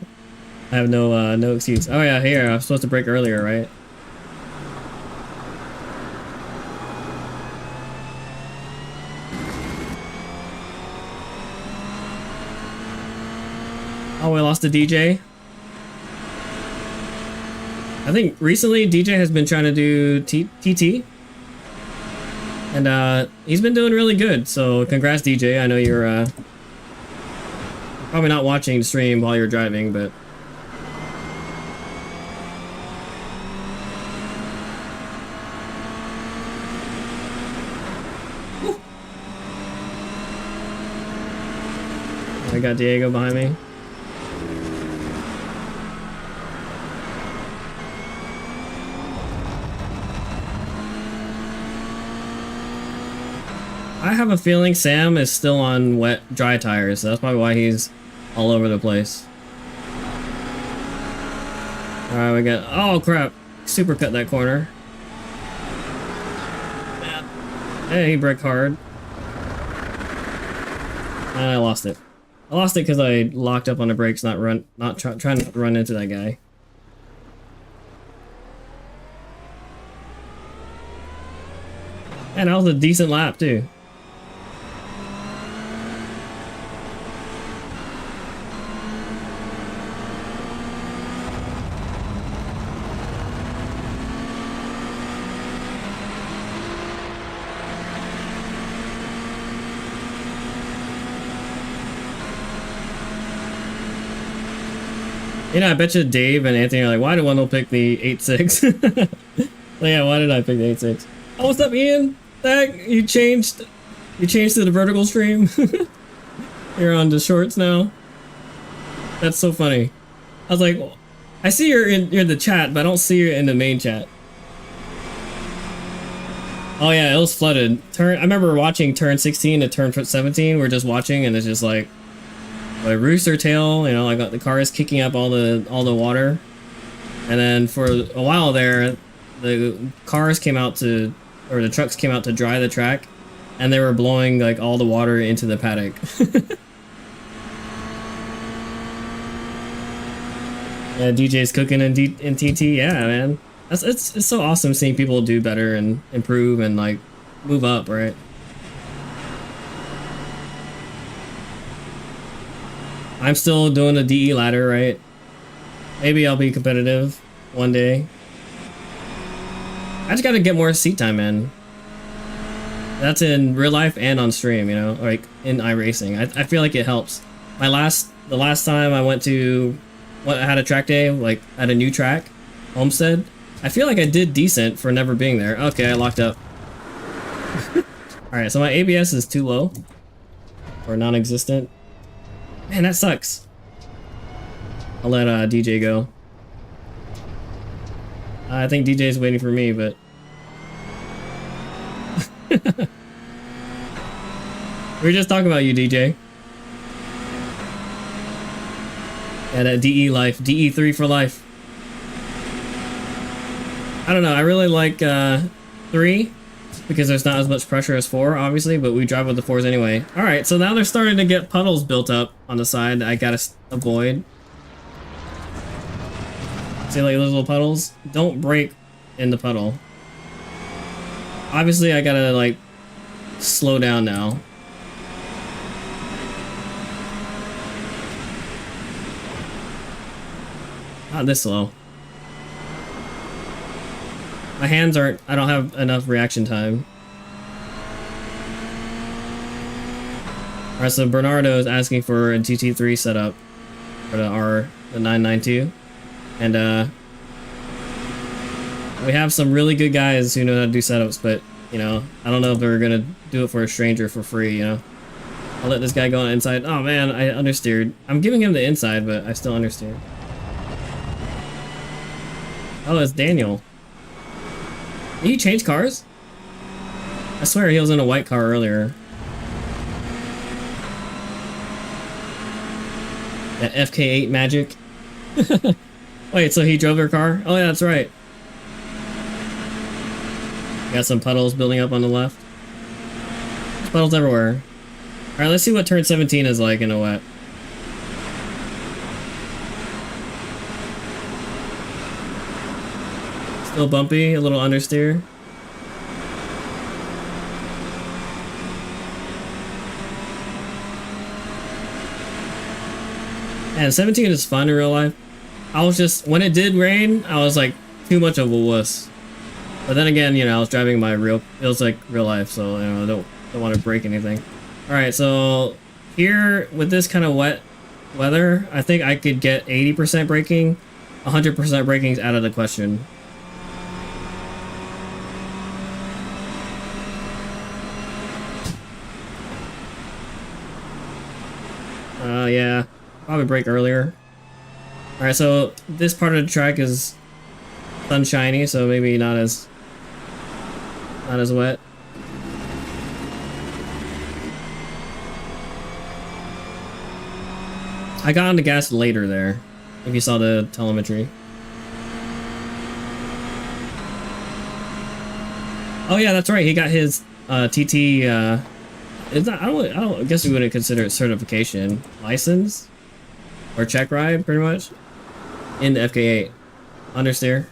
have no excuse. Oh yeah, here, I was supposed to brake earlier, right? Oh, we lost the DJ. I think recently DJ has been trying to do TT. And he's been doing really good, so congrats DJ. I know you're probably not watching the stream while you're driving, but... Woo. I got Diego behind me. I have a feeling Sam is still on dry tires, so that's probably why he's all over the place. Alright, we got... Oh, crap. Super cut that corner. Hey, he braked hard. And I lost it. I lost it because I locked up on the brakes, trying not to run into that guy. And that was a decent lap, too. You know, I bet you Dave and Anthony are like, why did Wendell pick the 8.6? So yeah, why did I pick the 8.6? Oh, what's up, Ian? You changed to the vertical stream? You're on the shorts now? That's so funny. I was like, I see you're in the chat, but I don't see you in the main chat. Oh yeah, it was flooded. I remember watching turn 16 to turn 17. We're just watching, and it's just like a rooster tail. You know, like the car is kicking up all the water, and then for a while there, the cars came out to, or the trucks came out to dry the track, and they were blowing like all the water into the paddock. Yeah, DJ's cooking in TT. Yeah, man. It's so awesome seeing people do better and improve and like move up, right? I'm still doing the DE ladder, right? Maybe I'll be competitive one day. I just gotta get more seat time in. That's in real life and on stream, you know, like in iRacing. I feel like it helps. The last time I went to I had a track day, like at a new track, Homestead. I feel like I did decent for never being there. Okay, I locked up. Alright, so my ABS is too low. Or non-existent. Man, that sucks. I'll let DJ go. I think DJ's waiting for me, but... We were just talking about you, DJ. Yeah, that DE life. DE3 for life. I don't know, I really like 3 because there's not as much pressure as 4, obviously, but we drive with the 4s anyway. Alright, so now they're starting to get puddles built up on the side that I gotta avoid. See, like those little puddles? Don't break in the puddle. Obviously, I gotta, like, slow down now. Not this slow. My hands aren't... I don't have enough reaction time. Alright, so Bernardo is asking for a GT3 setup for the 992. And, we have some really good guys who know how to do setups, but, you know, I don't know if they're gonna do it for a stranger for free, you know? I'll let this guy go on inside. Oh man, I understeered. I'm giving him the inside, but I still understeered. Oh, it's Daniel. Did he change cars? I swear he was in a white car earlier. That FK8 magic. Wait, so he drove your car? Oh yeah, that's right. Got some puddles building up on the left. There's puddles everywhere. Alright, let's see what turn 17 is like in a wet. Still bumpy, a little understeer. Man, 17 is fun in real life. I was just, when it did rain, I was like too much of a wuss. But then again, you know, I was driving my it was like real life, so you know, I don't want to break anything. Alright, so here with this kind of wet weather, I think I could get 80% braking. 100% braking's out of the question. Yeah, probably brake earlier. Alright, so this part of the track is sunshiny, so maybe not as wet. I got on the gas later there, if you saw the telemetry. Oh yeah, that's right, he got his TT it's not, I guess we wouldn't consider it certification. License? Or check ride, pretty much. In the FK8. Understeer.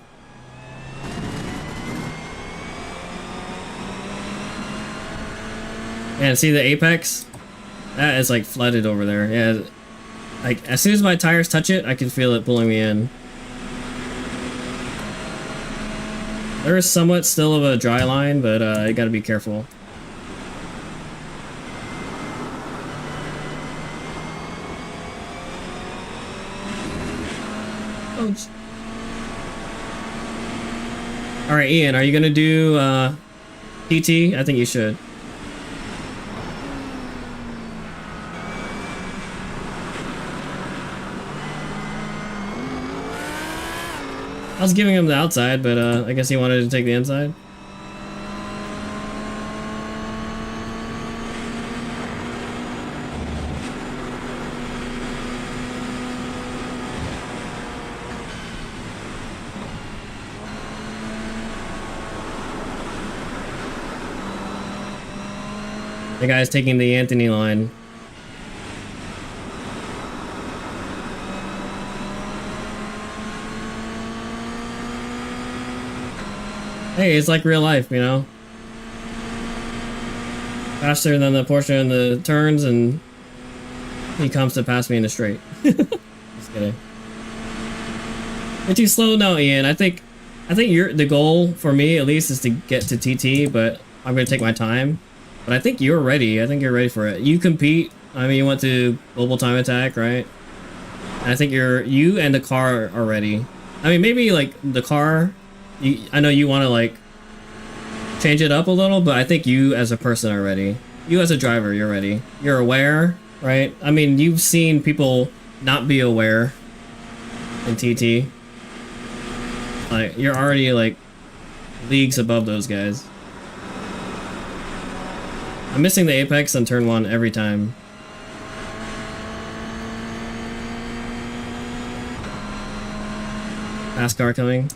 Man, see the apex? That is like flooded over there. Yeah, like as soon as my tires touch it, I can feel it pulling me in. There is somewhat still of a dry line, but you gotta be careful. Alright, Ian, are you gonna do PT? I think you should. I was giving him the outside, but I guess he wanted to take the inside. The guy's taking the Anthony line. Hey, it's like real life, you know? Faster than the Porsche in the turns, and he comes to pass me in the straight. Just kidding. You're too slow? No, Ian. I think the goal for me, at least, is to get to TT, but I'm gonna take my time. But I think you're ready. I think you're ready for it. You compete I mean, you went to global time attack, right? And I think you and the car are ready. I mean, maybe like the car, I know you want to like change it up a little, but I think you as a person are ready. You as a driver, you're ready. You're aware, right? I mean, you've seen people not be aware in TT. Like, you're already like leagues above those guys. I'm missing the apex on turn 1 every time. Fast car coming.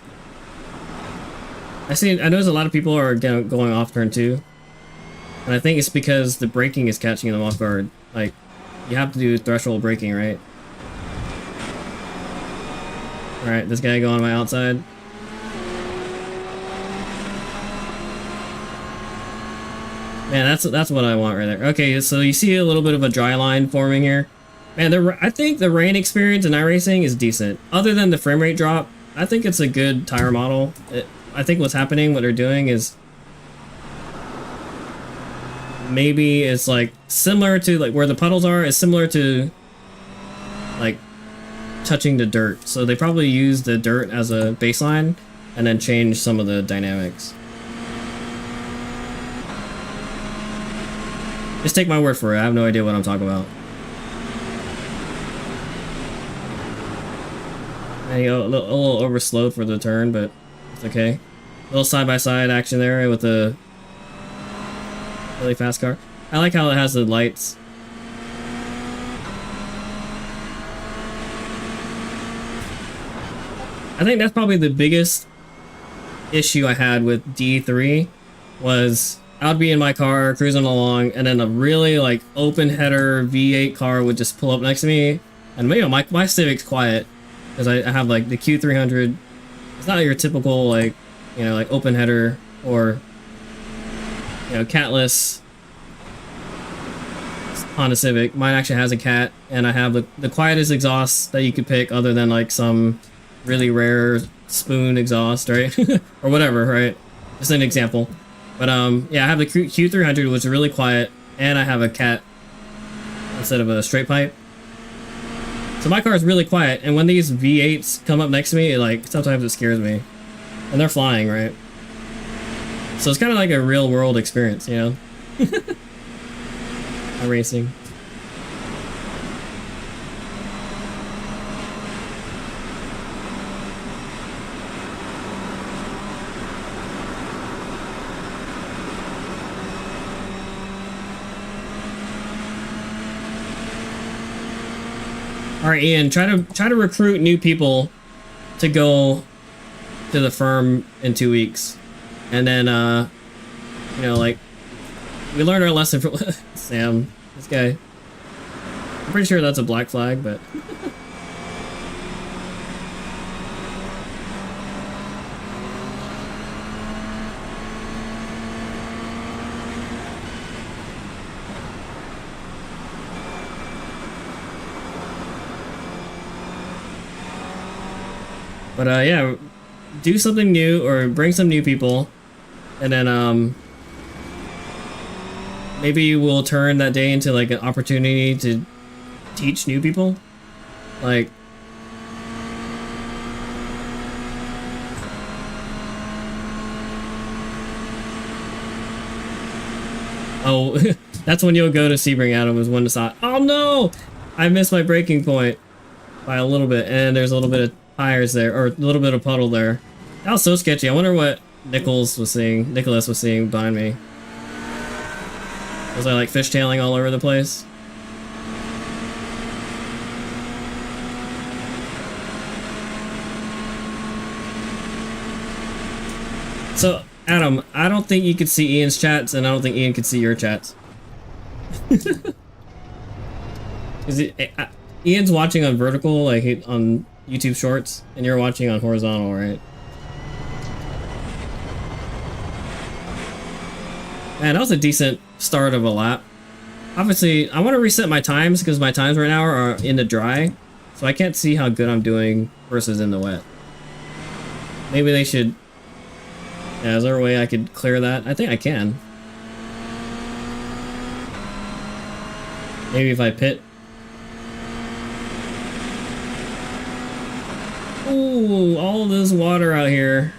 I notice a lot of people are going off turn 2. And I think it's because the braking is catching them off guard. Like, you have to do threshold braking, right? Alright, this guy going on my outside. Man, that's what I want right there. Okay, so you see a little bit of a dry line forming here. Man, I think the rain experience in iRacing is decent. Other than the frame rate drop, I think it's a good tire model. I think what's happening, what they're doing is maybe it's like similar to like where the puddles are is similar to like touching the dirt. So they probably use the dirt as a baseline and then change some of the dynamics. Just take my word for it. I have no idea what I'm talking about. And you know, a little overslowed for the turn, but it's okay. A little side-by-side action there with the really fast car. I like how it has the lights. I think that's probably the biggest issue I had with D3 was I would be in my car cruising along and then a really like open header V8 car would just pull up next to me, and you know, my Civic's quiet because I have like the Q300. It's not your typical like, you know, like open header or, you know, catless Honda Civic. Mine actually has a cat, and I have the quietest exhaust that you could pick other than like some really rare spoon exhaust, right? Or whatever, right? Just an example. But yeah, I have the Q300, which is really quiet, and I have a cat instead of a straight pipe. So my car is really quiet, and when these V8s come up next to me, sometimes it scares me. And they're flying, right? So it's kind of like a real world experience, you know? iRacing. All right, Ian, try to recruit new people to go to the firm in 2 weeks, and then you know, like we learned our lesson from Sam. This guy, I'm pretty sure that's a black flag, but yeah, do something new or bring some new people, and then maybe we'll turn that day into like an opportunity to teach new people. Like, oh, that's when you'll go to Sebring, Adam, is when to stop. Oh no! I missed my braking point by a little bit, and there's a little bit of tires there, or a little bit of puddle there. That was so sketchy. I wonder what Nicholas was seeing behind me. Was I like fishtailing all over the place? So, Adam, I don't think you could see Ian's chats, and I don't think Ian could see your chats. Ian's watching on vertical, like on YouTube Shorts, and you're watching on horizontal, right? Man, that was a decent start of a lap. Obviously, I want to reset my times because my times right now are in the dry, so I can't see how good I'm doing versus in the wet. Maybe they should... Yeah, is there a way I could clear that? I think I can. Maybe if I pit. Ooh, all this water out here.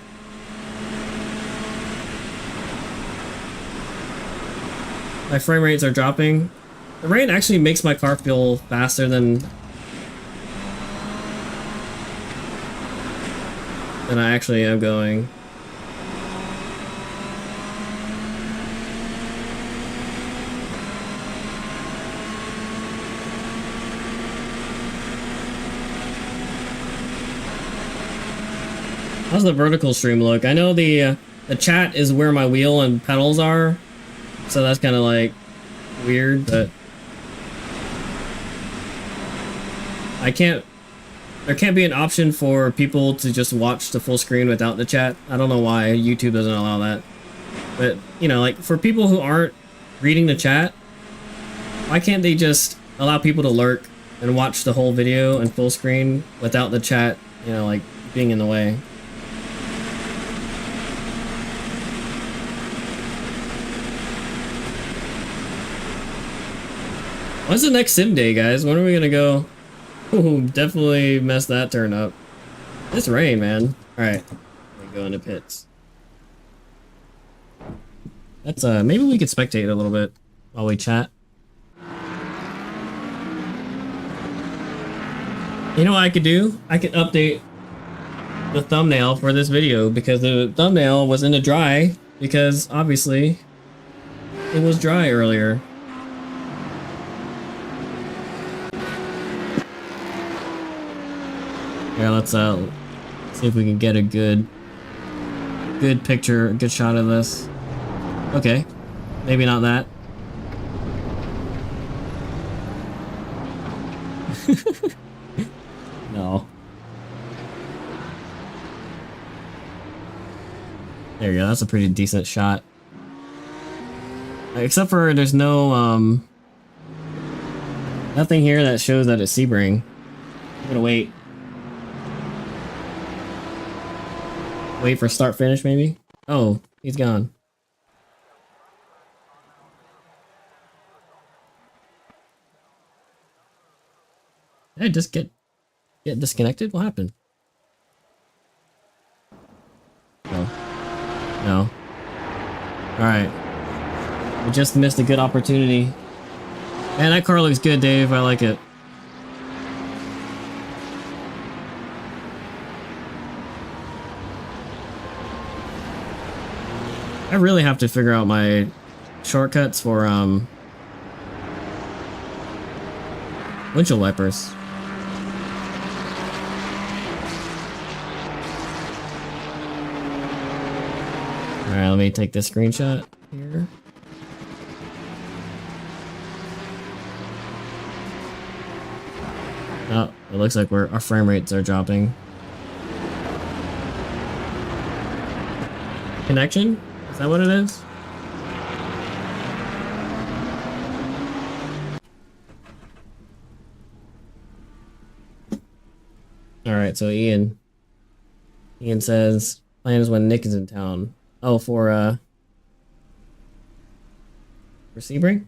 My frame rates are dropping. The rain actually makes my car feel faster than I actually am going. How's the vertical stream look? I know the chat is where my wheel and pedals are, so that's kind of like weird, but there can't be an option for people to just watch the full screen without the chat. I don't know why YouTube doesn't allow that, but you know, like for people who aren't reading the chat, why can't they just allow people to lurk and watch the whole video and full screen without the chat, you know, like being in the way? When's the next sim day, guys? When are we gonna go? Ooh, definitely messed that turn up. This rain, man. Alright. Let me go into pits. That's maybe we could spectate a little bit while we chat. You know what I could do? I could update the thumbnail for this video because the thumbnail was in the dry because obviously it was dry earlier. Yeah, let's see if we can get a good picture, a good shot of this. Okay, maybe not that. No. There you go, that's a pretty decent shot. Except for there's no, nothing here that shows that it's Sebring. I'm gonna wait. Wait for start finish maybe? Oh, he's gone. Did I just get disconnected? What happened? No. No. Alright. We just missed a good opportunity. Man, that car looks good, Dave. I like it. I really have to figure out my shortcuts for windshield wipers. Alright, let me take this screenshot here. Oh, it looks like our frame rates are dropping. Connection? Is that what it is? Alright, so Ian says plan is when Nick is in town. Oh, for Sebring?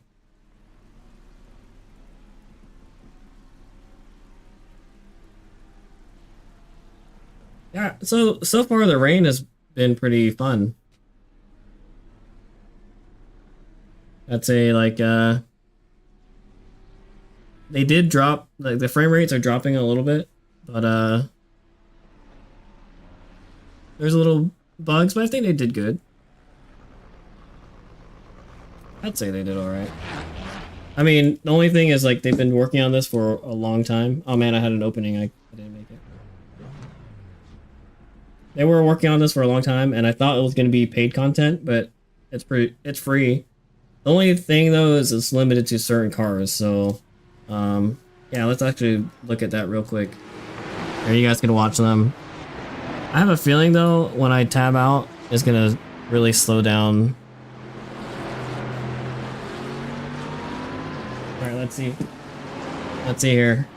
Yeah, so far the rain has been pretty fun. I'd say like they did drop, like the frame rates are dropping a little bit, but there's a little bugs, but I think they did good. I'd say they did alright. I mean, the only thing is like they've been working on this for a long time. Oh man, I had an opening, I didn't make it. They were working on this for a long time and I thought it was going to be paid content, but it's free. The only thing though is it's limited to certain cars, so yeah, let's actually look at that real quick. Here, you guys can watch them. I have a feeling though, when I tab out, it's gonna really slow down. Alright, let's see. Let's see here.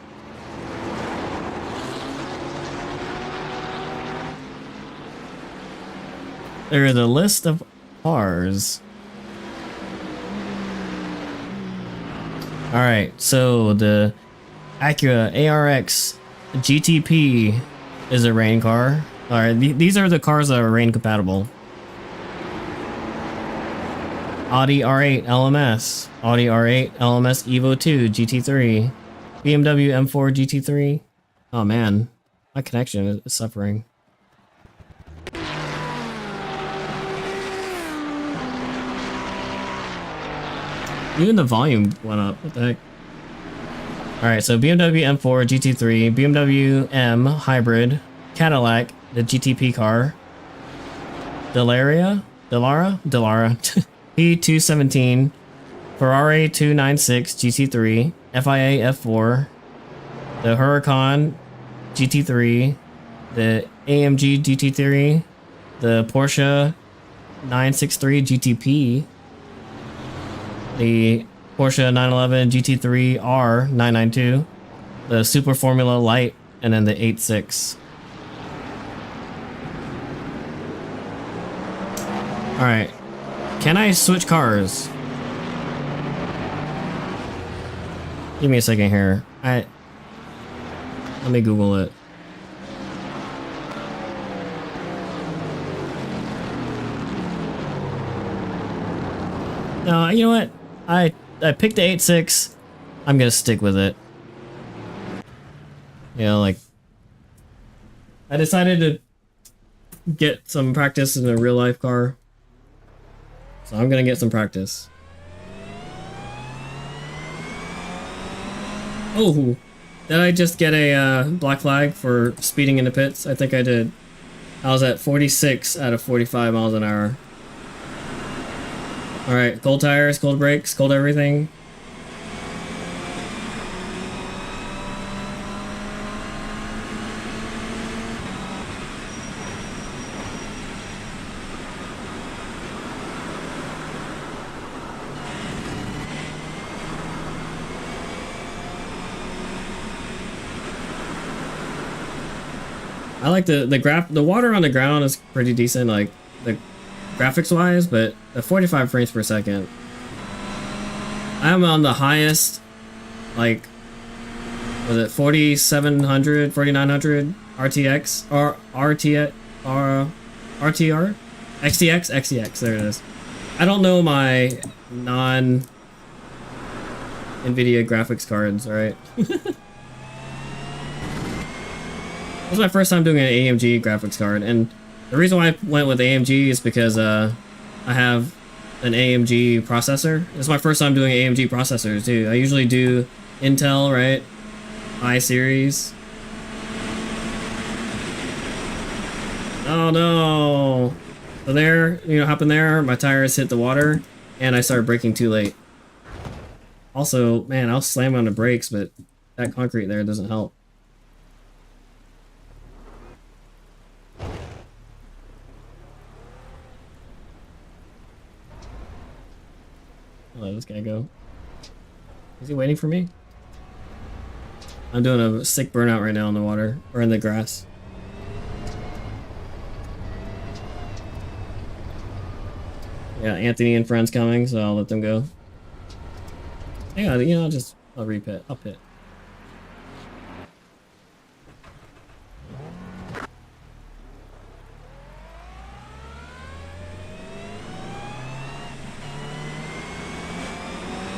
There is a list of cars. Alright, so the Acura ARX GTP is a rain car. Alright, these are the cars that are rain compatible. Audi R8 LMS, Audi R8 LMS Evo 2 GT3, BMW M4 GT3. Oh man, my connection is suffering. Even the volume went up. What the heck? Alright, so BMW M4 GT3, BMW M Hybrid, Cadillac, the GTP car, Delara, P217, Ferrari 296 GT3, FIA F4, the Huracan GT3, the AMG GT3, the Porsche 963 GTP, the Porsche 911 GT3 R992, the Super Formula Light, and then the 86. Alright, can I switch cars? Give me a second here. Let me Google it. No, you know what? I picked the 86. I'm gonna stick with it. You know, like, I decided to get some practice in a real life car, so I'm gonna get some practice. Oh, did I just get a black flag for speeding in the pits? I think I did. I was at 46 out of 45 miles an hour. Alright, cold tires, cold brakes, cold everything. I like the water on the ground is pretty decent, like the graphics wise, but the 45 frames per second. I'm on the highest, like, was it 4700, 4900 RTX or RTX or RTR? XTX, there it is. I don't know my non NVIDIA graphics cards, right? This was my first time doing an AMG graphics card, and the reason why I went with AMG is because I have an AMG processor. It's my first time doing AMG processors too. I usually do Intel, right? I-series. Oh no! So there, you know what happened there? My tires hit the water, and I started braking too late. Also, man, I'll slam on the brakes, but that concrete there doesn't help. Let this guy go. Is he waiting for me? I'm doing a sick burnout right now in the water, or in the grass. Yeah, Anthony and friends coming, so I'll let them go. Yeah, you know, I'll repit. I'll pit.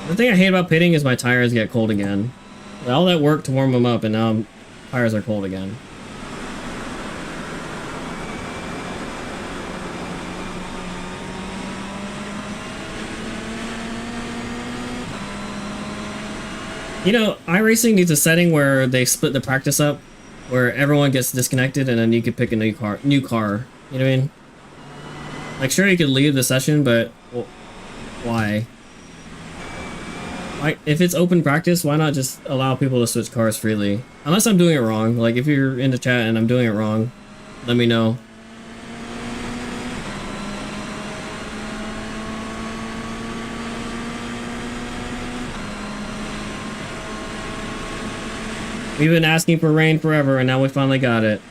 The thing I hate about pitting is my tires get cold again. All that work to warm them up, and now tires are cold again. You know, iRacing needs a setting where they split the practice up, where everyone gets disconnected, and then you could pick a new car. You know what I mean? Like, sure, you could leave the session, but well, why? If it's open practice, why not just allow people to switch cars freely? Unless I'm doing it wrong. Like, if you're in the chat and I'm doing it wrong, let me know. We've been asking for rain forever, and now we finally got it.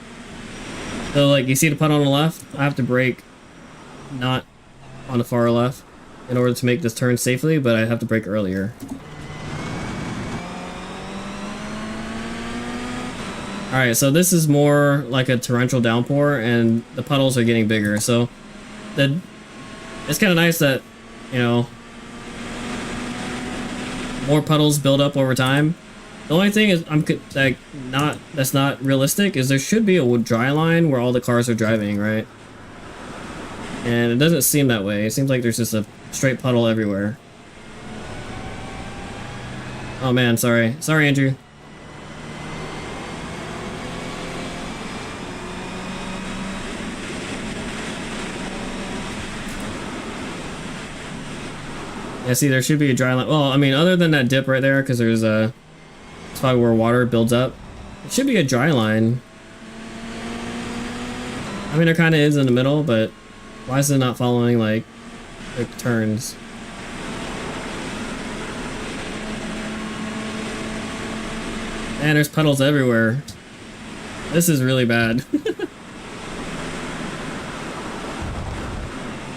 So, like, you see the putt on the left? I have to brake not on the far left in order to make this turn safely, but I have to brake earlier. Alright, so this is more like a torrential downpour, and the puddles are getting bigger. So it's kind of nice that, you know, more puddles build up over time. The only thing is that's not realistic is there should be a dry line where all the cars are driving, right? And it doesn't seem that way. It seems like there's just a straight puddle everywhere. Oh man, sorry. Sorry, Andrew. Yeah, see, there should be a dry line. Well, I mean, other than that dip right there, because there's a... It's probably where water builds up. It should be a dry line. I mean, there kind of is in the middle, but why is it not following, like turns? Man, there's puddles everywhere. This is really bad.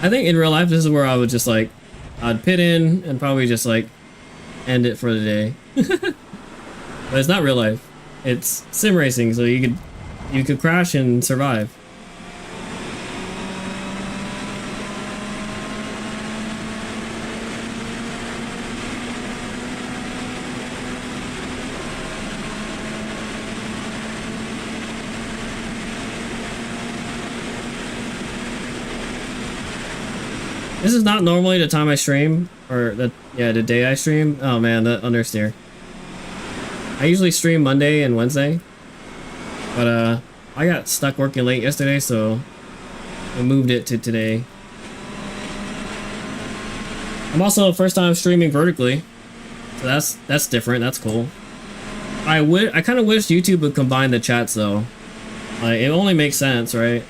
I think in real life, this is where I would just, like, I'd pit in and probably just, like, end it for the day. But it's not real life. It's sim racing, so you could crash and survive. This is not normally the time I stream, or the day I stream. Oh man, that understeer. I usually stream Monday and Wednesday, but I got stuck working late yesterday, so I moved it to today. I'm also first time streaming vertically, so that's different. That's cool. I kind of wish YouTube would combine the chats though. Like, it only makes sense, right?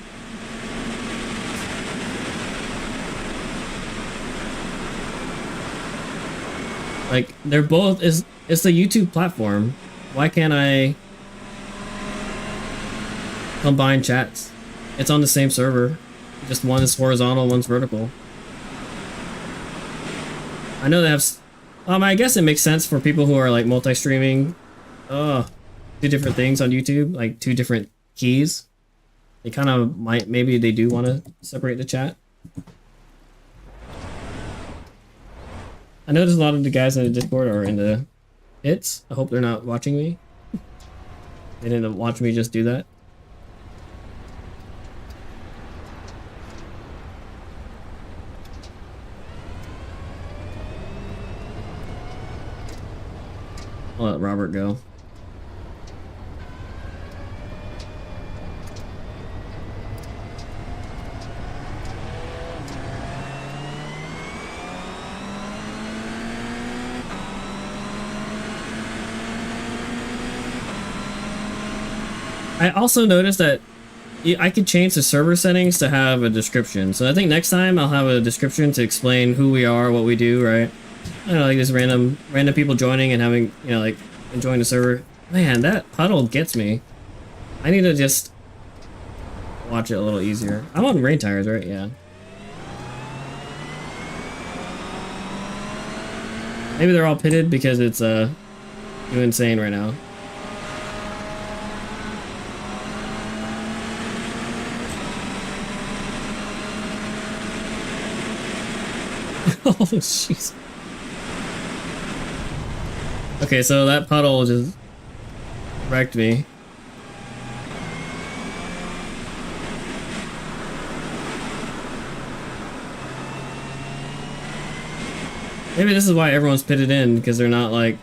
Like, they're both it's the YouTube platform. Why can't I combine chats? It's on the same server. Just one is horizontal, one's vertical. I know they have I guess it makes sense for people who are like multi-streaming two different things on YouTube, like two different keys. They kind of maybe they do want to separate the chat. I noticed a lot of the guys in the Discord are in the hits. I hope they're not watching me. They didn't watch me just do that. I'll let Robert go. I also noticed that I could change the server settings to have a description. So I think next time I'll have a description to explain who we are, what we do, right? I don't know, like just random people joining and having, you know, like enjoying the server. Man, that puddle gets me. I need to just watch it a little easier. I'm on rain tires, right? Yeah. Maybe they're all pitted because it's too insane right now. Oh, jeez. Okay, so that puddle just wrecked me. Maybe this is why everyone's pitted in, because they're not like...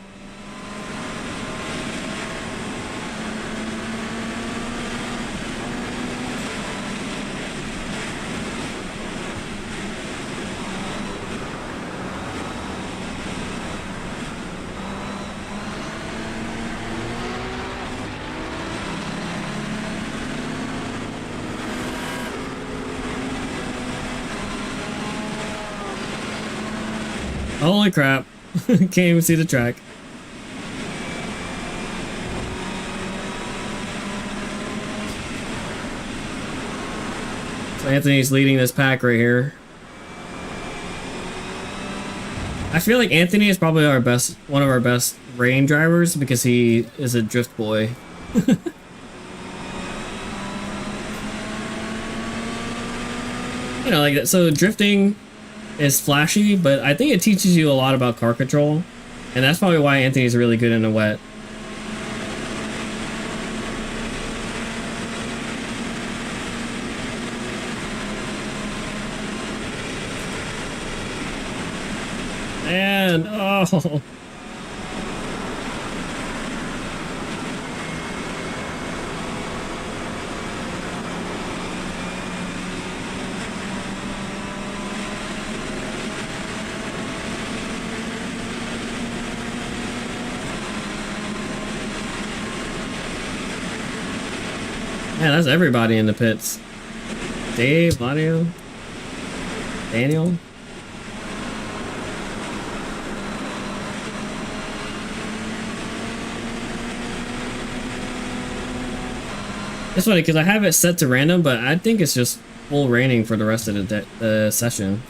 Holy crap. Can't even see the track. So Anthony's leading this pack right here. I feel like Anthony is probably one of our best rain drivers because he is a drift boy. You know, like, so drifting is flashy, but I think it teaches you a lot about car control, and that's probably why Anthony's really good in the wet. And oh. Man, that's everybody in the pits. Dave, Mario, Daniel. It's funny because I have it set to random, but I think it's just full raining for the rest of the session.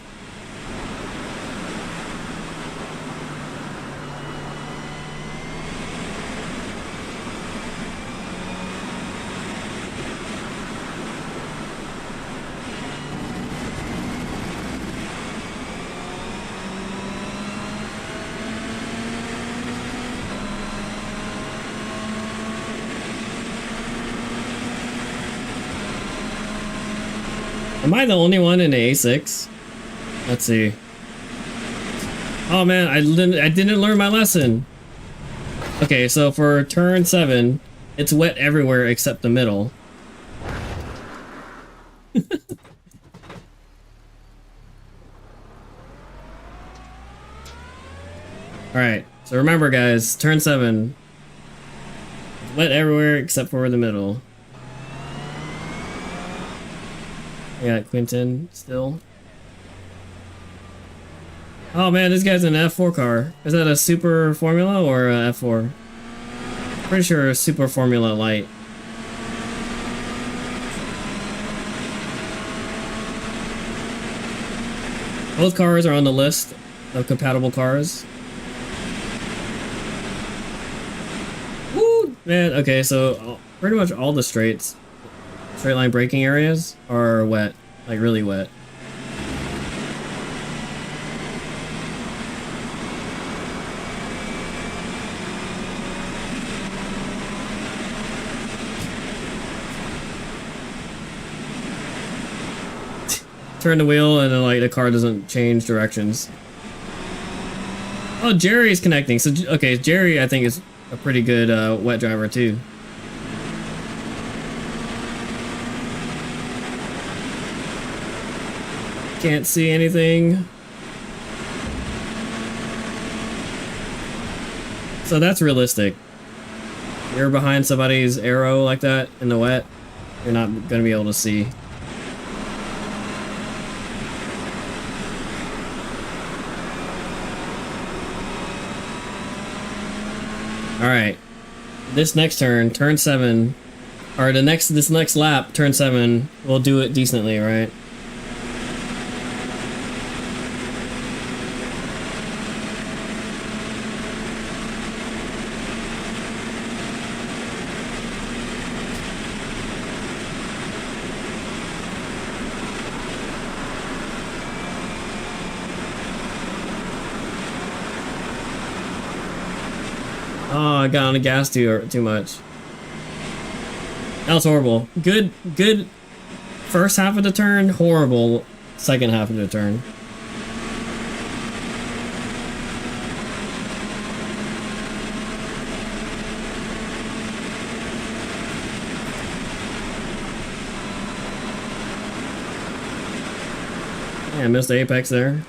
Am I the only one in the A6? Let's see. Oh man, I didn't learn my lesson. Okay, so for turn 7, it's wet everywhere except the middle. Alright, so remember guys, turn 7. Wet everywhere except for the middle. I got Quentin still. Oh man, this guy's in an F4 car. Is that a Super Formula or a F4? Pretty sure a Super Formula Light. Both cars are on the list of compatible cars. Woo! Man, okay, so pretty much all the straight line braking areas are wet, like really wet. Turn the wheel and then like the car doesn't change directions. Oh, Jerry's connecting. So okay, Jerry I think is a pretty good wet driver too. Can't see anything. So that's realistic. You're behind somebody's arrow like that in the wet, you're not gonna be able to see. Alright. This next turn, turn 7, or this next lap, turn 7, we'll do it decently, right? Oh, I got on the gas too much. That was horrible. Good first half of the turn, horrible second half of the turn. Yeah, I missed the apex there.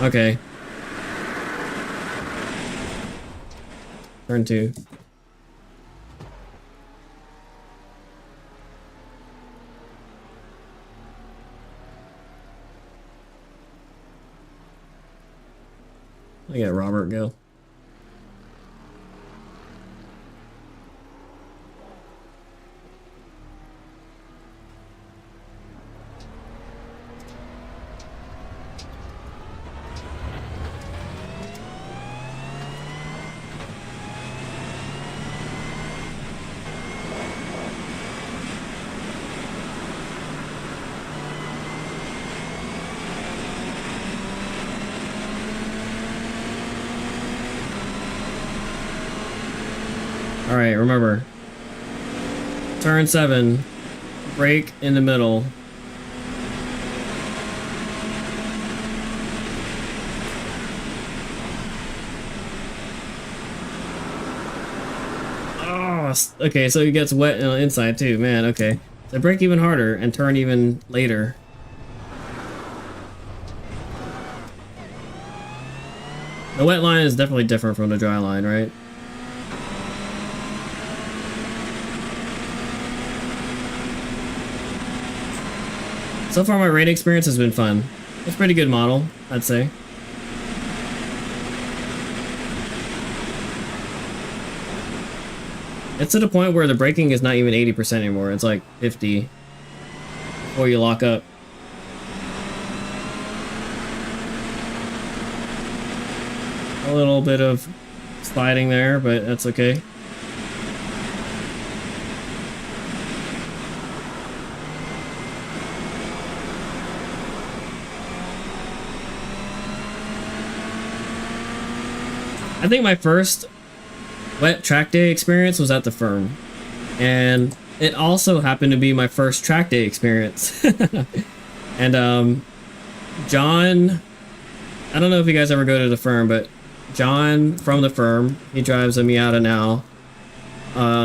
Okay. Turn 2. I got Robert go. All right, remember. Turn 7. Brake in the middle. Oh, okay, so it gets wet on the inside too, man. Okay, so brake even harder and turn even later. The wet line is definitely different from the dry line, right? So far, my rating experience has been fun. It's a pretty good model, I'd say. It's to the point where the braking is not even 80% anymore. It's like 50 before you lock up. A little bit of sliding there, but that's okay. I think my first wet track day experience was at the firm, and it also happened to be my first track day experience. And John, I don't know if you guys ever go to the firm, but John from the firm, he drives a Miata now,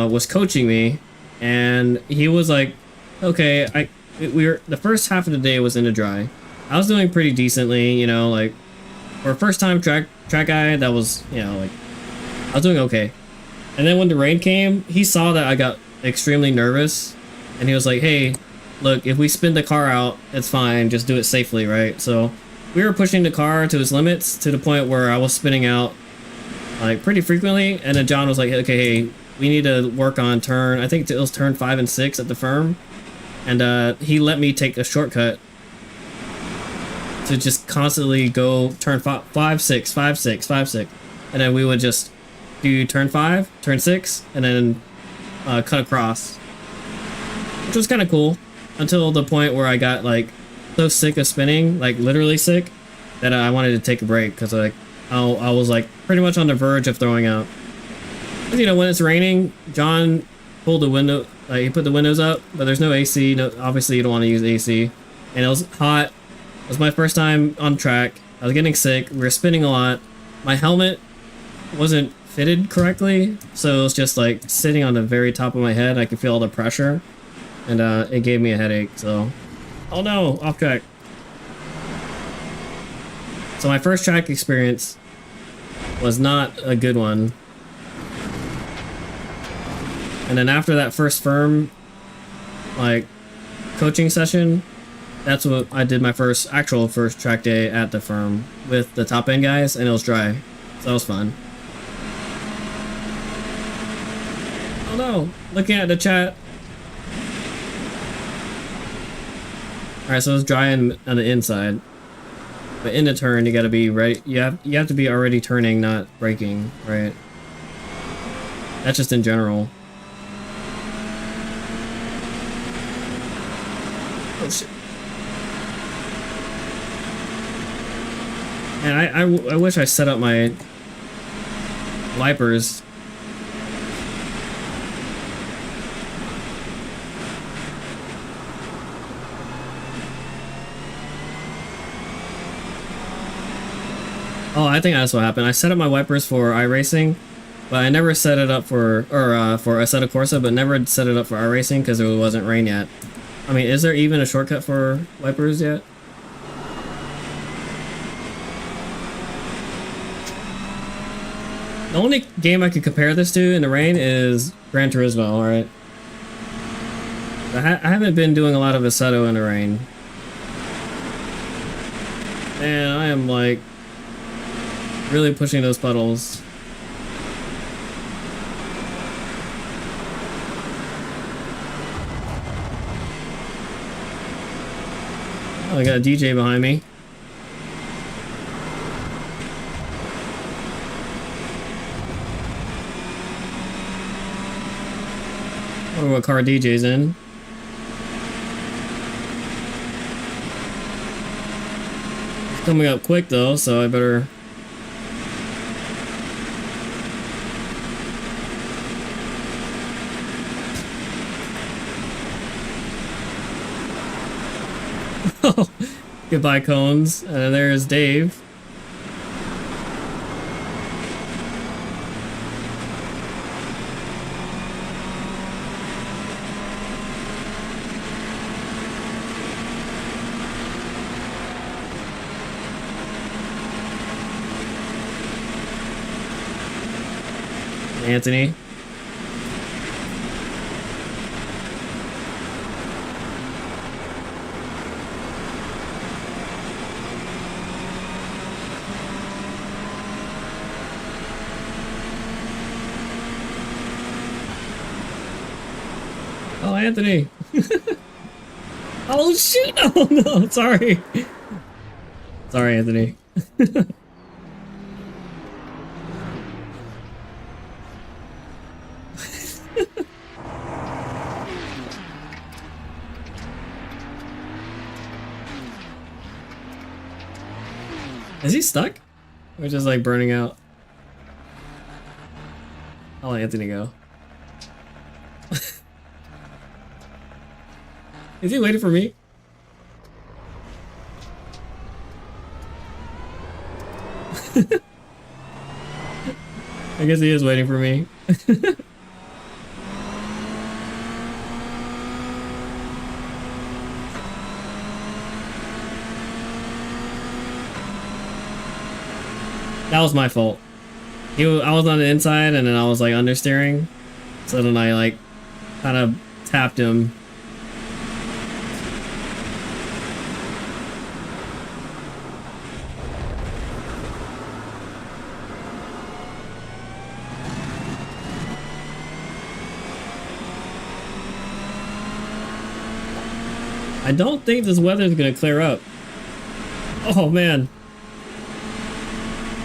was coaching me, and he was like, okay, we were, the first half of the day was in the dry. I was doing pretty decently, you know, like for a first time track guy, that was, you know, like I was doing okay. And then when the rain came, he saw that I got extremely nervous, and he was like, hey, look, if we spin the car out, it's fine, just do it safely, right? So we were pushing the car to its limits to the point where I was spinning out like pretty frequently, and then John was like, okay, hey, we need to work on turn, I think it was turn 5 and 6 at the firm, and he let me take a shortcut to just constantly go turn 5, 6, 5, 6, 5, 6, and then we would just do turn 5, turn 6, and then cut across, which was kind of cool until the point where I got like so sick of spinning, like literally sick, that I wanted to take a break because like I was like pretty much on the verge of throwing out. But, you know, when it's raining, John pulled the window, like he put the windows up, but there's no AC. No, obviously you don't want to use AC, and it was hot. It was my first time on track. I was getting sick. We were spinning a lot. My helmet wasn't fitted correctly, so it was just like sitting on the very top of my head. I could feel all the pressure, and it gave me a headache. So, oh no, off track. So my first track experience was not a good one. And then after that first firm, like, coaching session, that's what I did my first track day at the firm with the top end guys, and it was dry. So that was fun. Oh no, looking at the chat. Alright, so it's dry on the inside. But in the turn, you gotta be ready. You have to be already turning, not braking, right? That's just in general. Oh shit. And I wish I set up my wipers. Oh, I think that's what happened. I set up my wipers for iRacing, but I never set it up for Assetto Corsa, but never set it up for iRacing because it wasn't rain yet. I mean, is there even a shortcut for wipers yet? The only game I could compare this to in the rain is Gran Turismo, alright? I haven't been doing a lot of Assetto in the rain. Man, I am like really pushing those puddles. Oh, I got a DJ behind me. I wonder what car DJ's in. It's coming up quick though, so I better... Goodbye, cones. And there's Dave. Anthony. Oh, Anthony. Oh, shoot. Oh, no. Sorry. Sorry, Anthony. Is he stuck? Or just like burning out? I'll let Anthony go. Is he waiting for me? I guess he is waiting for me. That was my fault. I was on the inside and then I was like understeering. So then I like kind of tapped him. I don't think this weather is gonna clear up. Oh man.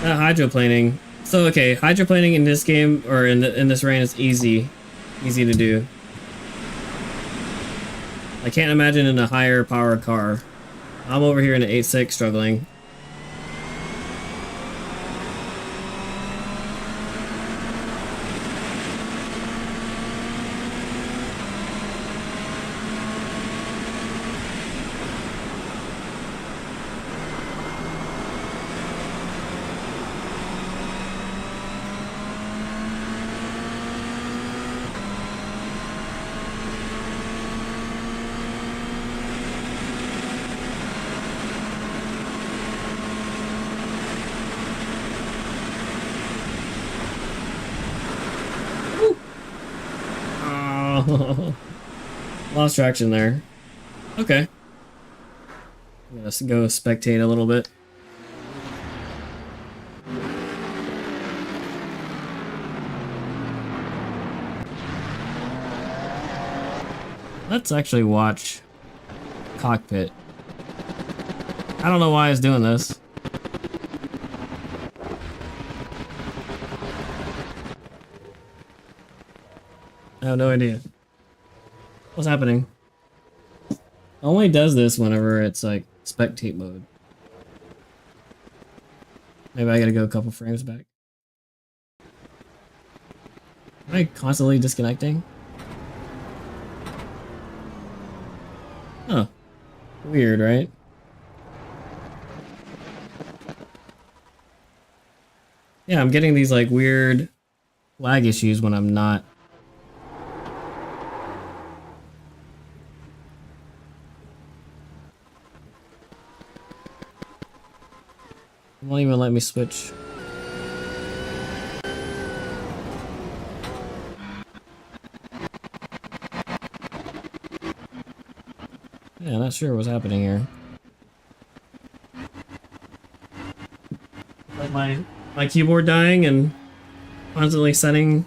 That hydroplaning. So okay, hydroplaning in this game or in this rain is easy to do. I can't imagine in a higher power car. I'm over here in an 8.6 struggling. Lost traction there. Okay. Let's go spectate a little bit. Let's actually watch cockpit. I don't know why it's doing this. I have no idea. What's happening? It only does this whenever it's like spectate mode. Maybe I gotta go a couple frames back. Am I constantly disconnecting? Huh. Weird, right? Yeah, I'm getting these like weird lag issues when I'm not. It won't even let me switch. Yeah, not sure what's happening here. Like my keyboard dying and constantly setting.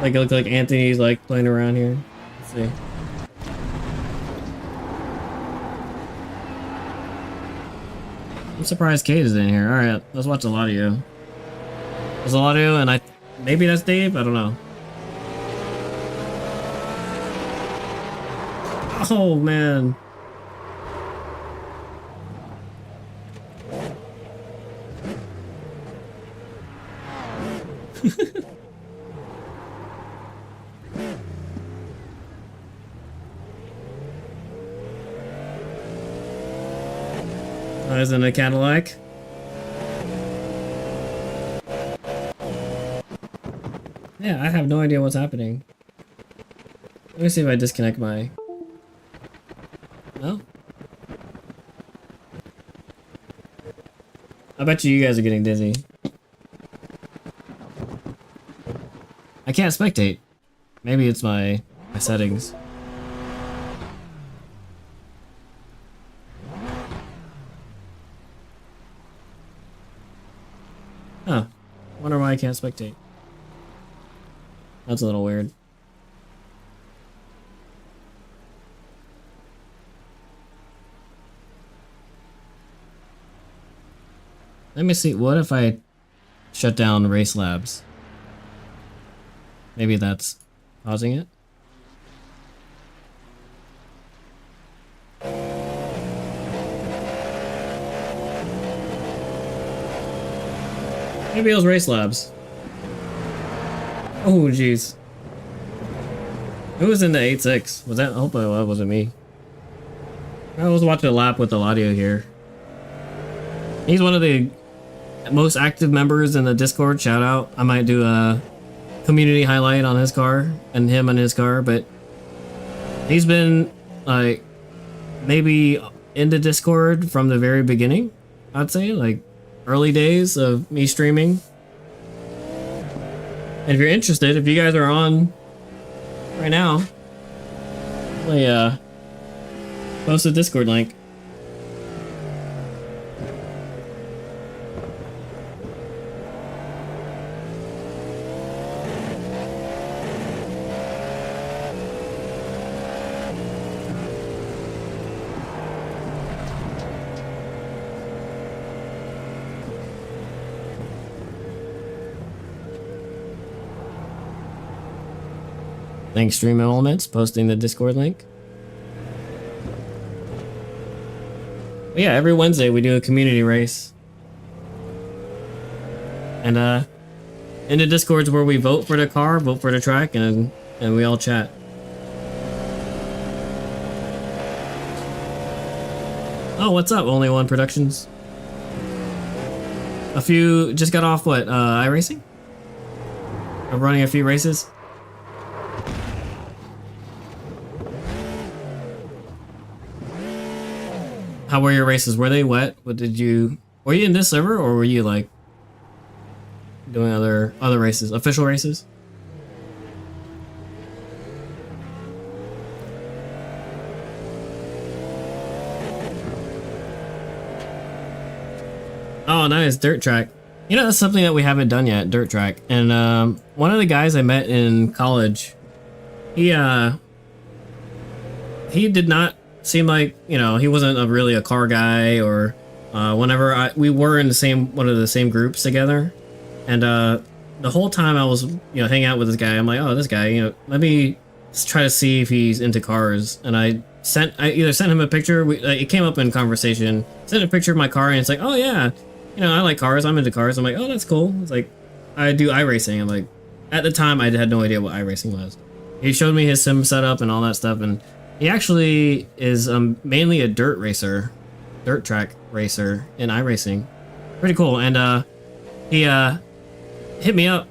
Like it looks like Anthony's like playing around here. Let's see. I'm surprised Kate is in here. Alright, let's watch a lot of you. There's a lot of you and Maybe that's Dave. I don't know. Oh man. Isn't a Cadillac? Yeah, I have no idea what's happening. Let me see if I disconnect my... No? I bet you guys are getting dizzy. I can't spectate. Maybe it's my settings. Huh. Wonder why I can't spectate. That's a little weird. Let me see, what if I shut down Race Labs? Maybe that's causing it? Maybe it was Race Labs. Oh, jeez. Who was in the 8.6? Was that? I hope it wasn't me. I was watching a lap with Eladio here. He's one of the most active members in the Discord. Shout out. I might do a community highlight on his car and him and his car, but he's been like maybe into Discord from the very beginning. I'd say like early days of me streaming. And if you're interested, if you guys are on right now, post a Discord link. Thanks, Stream Elements, posting the Discord link. But yeah, every Wednesday we do a community race. And in the Discords where we vote for the car, vote for the track, and we all chat. Oh, what's up, Only One Productions? A few, just got off what, iRacing? I'm running a few races. How were your races? Were they wet? What did you... Were you in this server, or were you, like, doing other races? Official races? Oh, nice. Dirt track. You know, that's something that we haven't done yet, dirt track. And, one of the guys I met in college, he did not seem like, you know, he wasn't really a car guy, or whenever we were in one of the same groups together, and the whole time I was, you know, hanging out with this guy, I'm like, oh, this guy, you know, let me try to see if he's into cars. And I either sent him a picture, it came up in conversation, sent a picture of my car, and it's like, oh yeah, you know, I like cars, I'm into cars. I'm like, oh, that's cool. It's like, I do iRacing. I'm like, at the time I had no idea what iRacing was. He showed me his sim setup and all that stuff, and he actually is mainly a dirt track racer in iRacing. Pretty cool. And he hit me up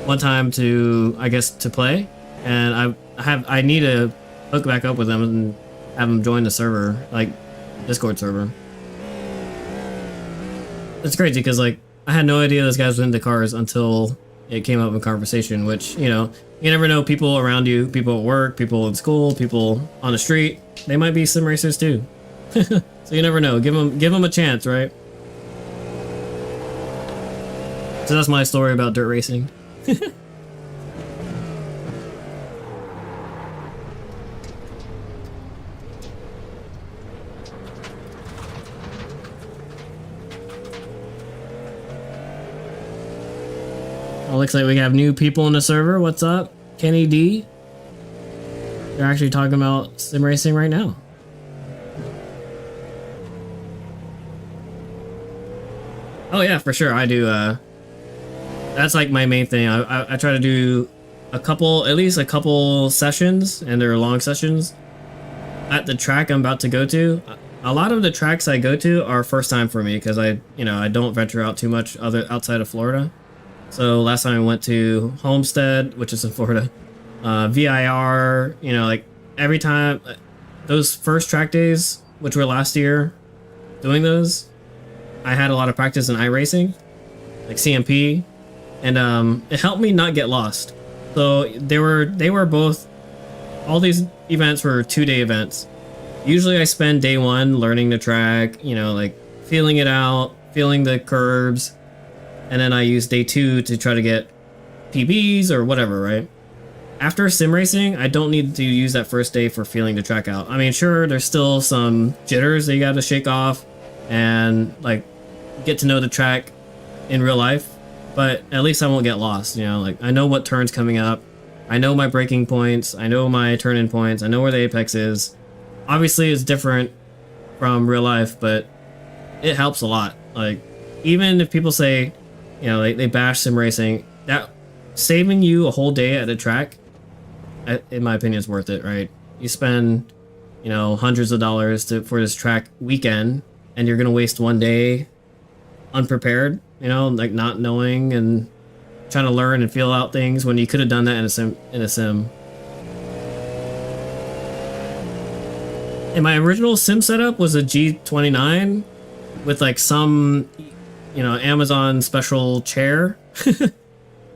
one time to, I guess, to play, and I need to hook back up with him and have him join the server, like Discord server. It's crazy because, like, I had no idea this guy was into cars until it came up in conversation, which, you know, you never know, people around you, people at work, people in school, people on the street, they might be sim racers too. So you never know. Give them a chance, right? So that's my story about dirt racing. Oh, looks like we have new people in the server. What's up? Kenny D. They're actually talking about sim racing right now. Oh yeah, for sure. I do. That's like my main thing. I try to do at least a couple sessions, and they're long sessions at the track I'm about to go to. A lot of the tracks I go to are first time for me because I don't venture out too much outside of Florida. So last time I went to Homestead, which is in Florida, VIR, like every time, those first track days, which were last year, doing those, I had a lot of practice in iRacing, like CMP, and it helped me not get lost. So they were both, all these events were 2-day events. Usually I spend day one learning the track, like feeling it out, feeling the curbs, and then I use day 2 to try to get PBs or whatever, right? After sim racing, I don't need to use that first day for feeling the track out. I mean, sure, there's still some jitters that you gotta shake off and like get to know the track in real life, but at least I won't get lost, like I know what turn's coming up, I know my braking points, I know my turn-in points, I know where the apex is. Obviously it's different from real life, but it helps a lot. Like, even if people say, they bash sim racing, that saving you a whole day at a track, in my opinion, is worth it, right? You spend, hundreds of dollars for this track weekend, and you're gonna waste one day unprepared, like not knowing and trying to learn and feel out things when you could have done that in a sim. And my original sim setup was a G29 with like some, Amazon special chair.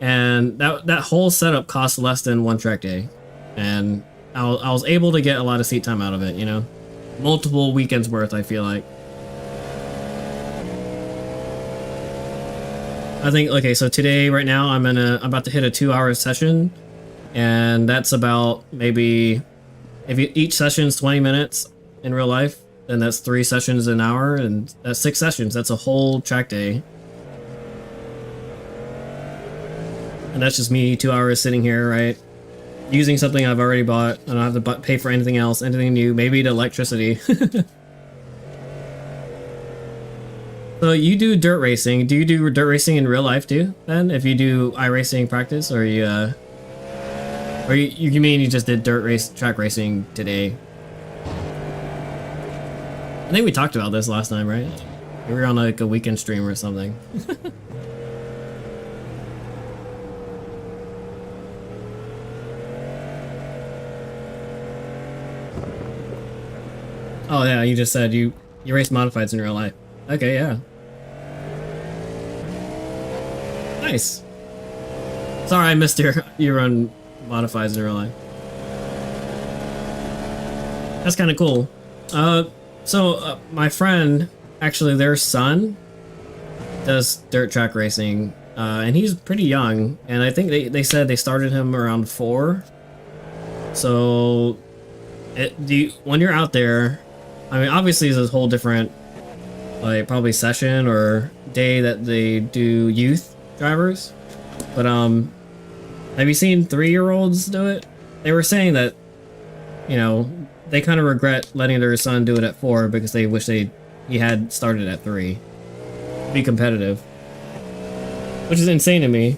And that whole setup cost less than one track day. And I was able to get a lot of seat time out of it, multiple weekends worth, I feel like. I think, okay, so today, right now, I'm about to hit a 2-hour session, and that's about maybe, each session's 20 minutes in real life, then that's 3 sessions an hour, and that's 6 sessions. That's a whole track day. And that's just me 2 hours sitting here, right? Using something I've already bought. I don't have to pay for anything else, anything new, maybe the electricity. So you do dirt racing. Do you do dirt racing in real life too, then? If you do iRacing practice, or you mean you just did track racing today? I think we talked about this last time, right? We were on like a weekend stream or something. Oh yeah, you just said you race modifieds in real life. Okay, yeah. Nice. Sorry I missed you run modifieds in real life. That's kind of cool. So my friend, actually their son does dirt track racing, and he's pretty young, and I think they said they started him around 4. So when you're out there, I mean, obviously it's a whole different, like, probably session or day that they do youth drivers, but have you seen 3-year-olds do it? They were saying that, they kind of regret letting their son do it at 4 because they wish he had started at 3 to be competitive, which is insane to me.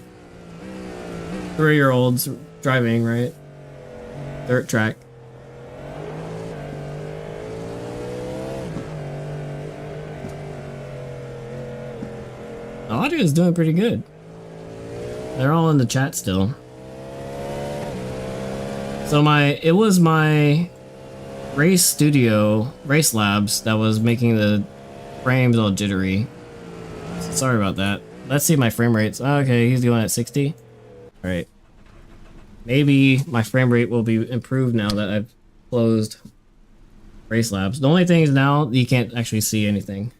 3-year-olds driving, right? Dirt track. The audio is doing pretty good. They're all in the chat still. So it was my race labs that was making the frames all jittery. Sorry about that. Let's see my frame rates. Oh, okay, he's going at 60. All right. Maybe my frame rate will be improved now that I've closed race labs. The only thing is now you can't actually see anything.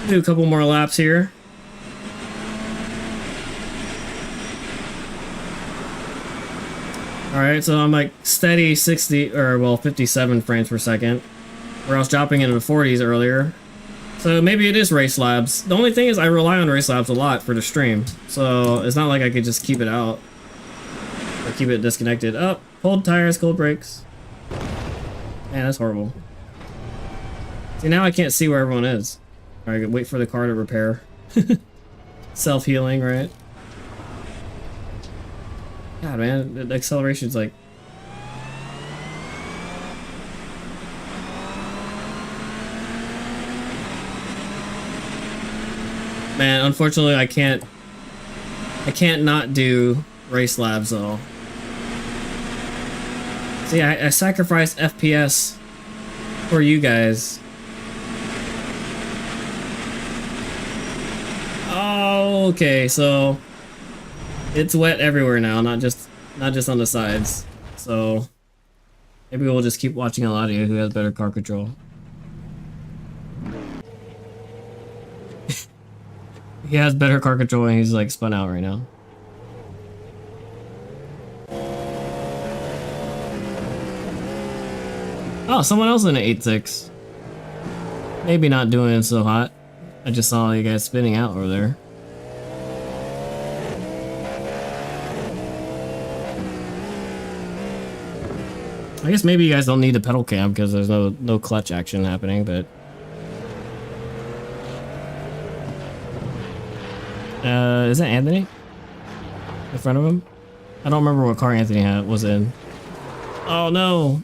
Do a couple more laps here. All Alright, so I'm like steady 60, or well, 57 frames per second. Where I was dropping into the 40s earlier. So maybe it is Race Labs. The only thing is I rely on Race Labs a lot for the stream. So it's not like I could just keep it out. Or keep it disconnected. Oh, cold tires, cold brakes. Man, that's horrible. See, now I can't see where everyone is. Alright, wait for the car to repair. Self-healing, right? God, man, the acceleration's like... Man, unfortunately, I can't not do Race Labs though. See, I sacrificed FPS for you guys. Oh, okay, so it's wet everywhere now, not just on the sides. So maybe we'll just keep watching Eladio, who has better car control. He has better car control and he's like spun out right now. Oh, someone else in an 8.6. Maybe not doing so hot. I just saw you guys spinning out over there. I guess maybe you guys don't need the pedal cam because there's no clutch action happening, but... is that Anthony? In front of him? I don't remember what car Anthony was in. Oh no!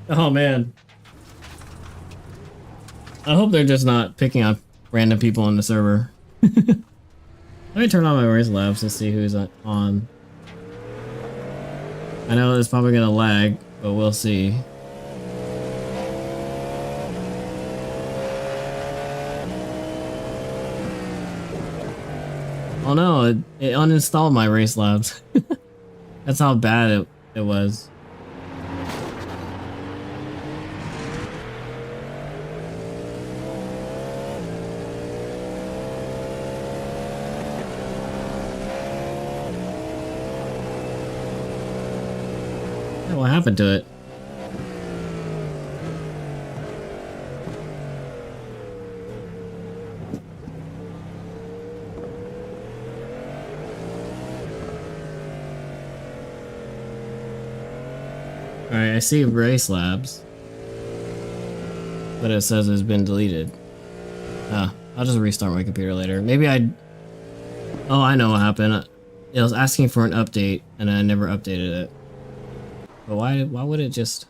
Oh man. I hope they're just not picking up random people on the server. Let me turn on my Race Labs to see who's on. I know it's probably gonna lag, but we'll see. Oh no, it uninstalled my Race Labs. That's how bad it was. What happened to it? Alright, I see Race Labs, but it says it's been deleted. I'll just restart my computer later. Maybe oh, I know what happened. It was asking for an update, and I never updated it. But why would it just...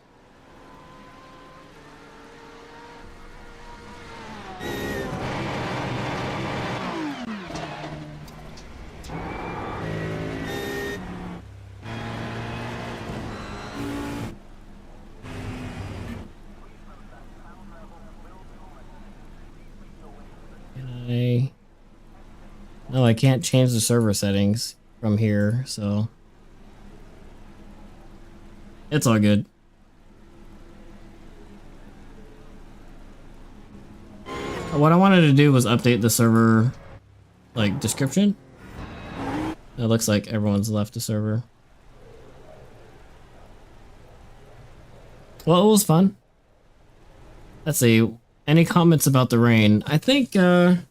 No, I can't change the server settings from here, so... It's all good. What I wanted to do was update the server, like, description. It looks like everyone's left the server. Well, it was fun. Let's see. Any comments about the rain? I think the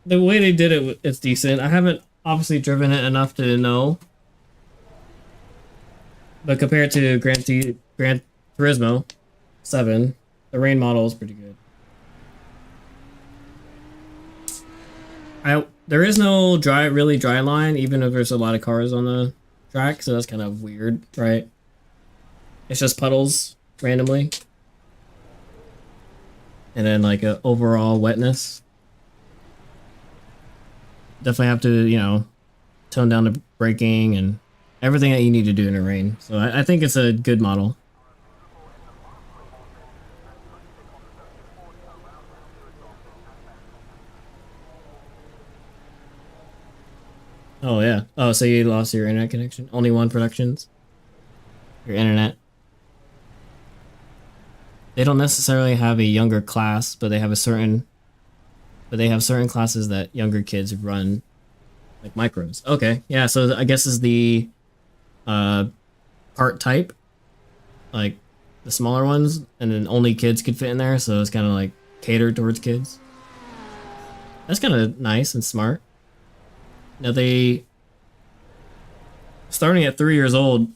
way they did it, it's decent. I haven't obviously driven it enough to know. But compared to Gran Turismo 7, the rain model is pretty good. There is no really dry line, even if there's a lot of cars on the track, so that's kind of weird, right? It's just puddles randomly. And then like a overall wetness. Definitely have to, you know, tone down the braking and everything that you need to do in the rain. So I think it's a good model. Oh yeah. Oh, so you lost your internet connection? Only one productions? Your internet? They don't necessarily have a younger class, but they have certain classes that younger kids run, like micros. Okay, yeah. So I guess is the part type, like the smaller ones, and then only kids could fit in there. So it's kind of like catered towards kids. That's kind of nice and smart. Now they starting at 3 years old.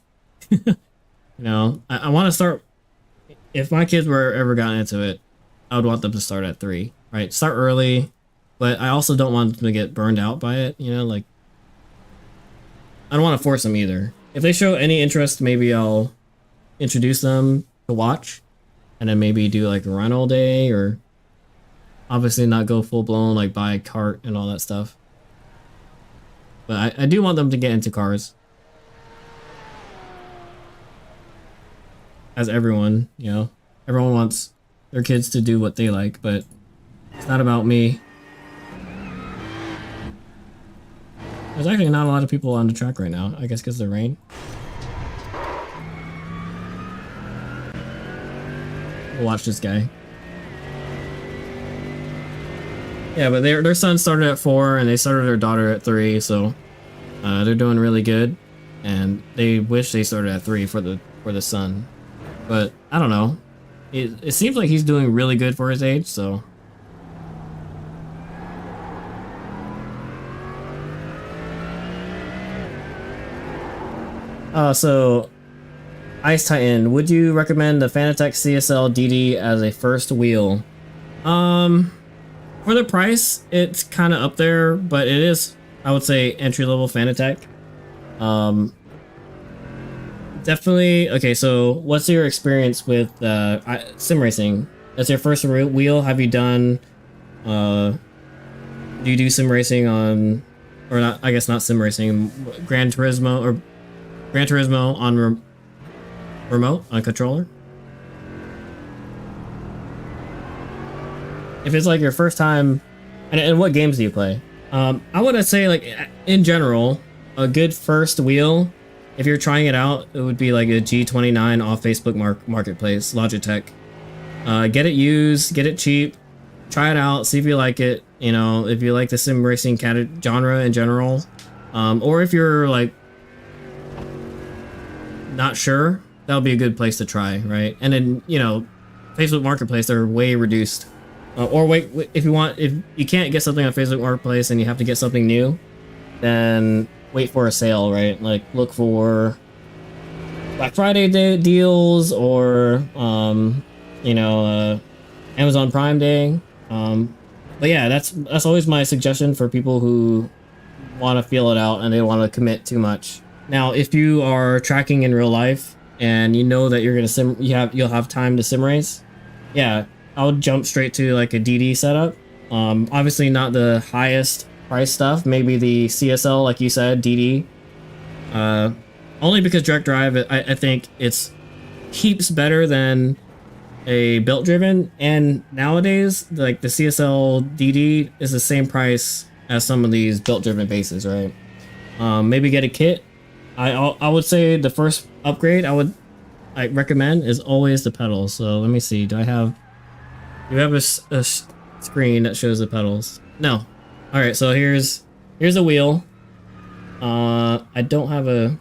You know, I want to start. If my kids were ever gotten into it, I would want them to start at 3. Right, start early, but I also don't want them to get burned out by it. You know, like I don't want to force them either. If they show any interest, maybe I'll introduce them to watch, and then maybe do like a run all day, or obviously not go full blown like buy a cart and all that stuff. But I do want them to get into cars. As everyone, you know, everyone wants their kids to do what they like, but it's not about me. There's actually not a lot of people on the track right now, I guess because of the rain. We'll watch this guy. Yeah, but their son started at 4 and they started their daughter at 3, so they're doing really good, and they wish they started at 3 for the son. But I don't know. It seems like he's doing really good for his age, so. So Ice Titan, would you recommend the Fanatec CSL DD as a first wheel? For the price, it's kind of up there, but it is, I would say, entry-level Fanatec. Definitely. Okay, so what's your experience with sim racing? That's your first wheel. Have you done? Do you do sim racing on, or not? I guess not sim racing. Gran Turismo on remote on controller. If it's like your first time, and what games do you play? I would say like in general, a good first wheel. If you're trying it out, it would be like a G29 off Facebook Marketplace, Logitech. Get it used, get it cheap, try it out, see if you like it. You know, if you like the sim racing genre in general, or if you're like not sure, that'll be a good place to try, right? And then, you know, Facebook Marketplace, they're way reduced. Or wait, if you can't get something on Facebook Marketplace and you have to get something new, then wait for a sale, right? Like look for Black Friday deals, or you know, Amazon Prime Day. But yeah, that's always my suggestion for people who want to feel it out and they don't want to commit too much. Now, if you are tracking in real life and you know that you're gonna you'll have time to sim race, yeah, I would jump straight to like a DD setup. Obviously not the highest price stuff, maybe the CSL, like you said, DD. Only because direct drive, I think it's heaps better than a belt driven, and nowadays like the CSL DD is the same price as some of these belt driven bases, right? Maybe get a kit. I would say the first upgrade I recommend is always the pedals. So let me see, do you have a screen that shows the pedals? No. All right, so here's a wheel. I don't have a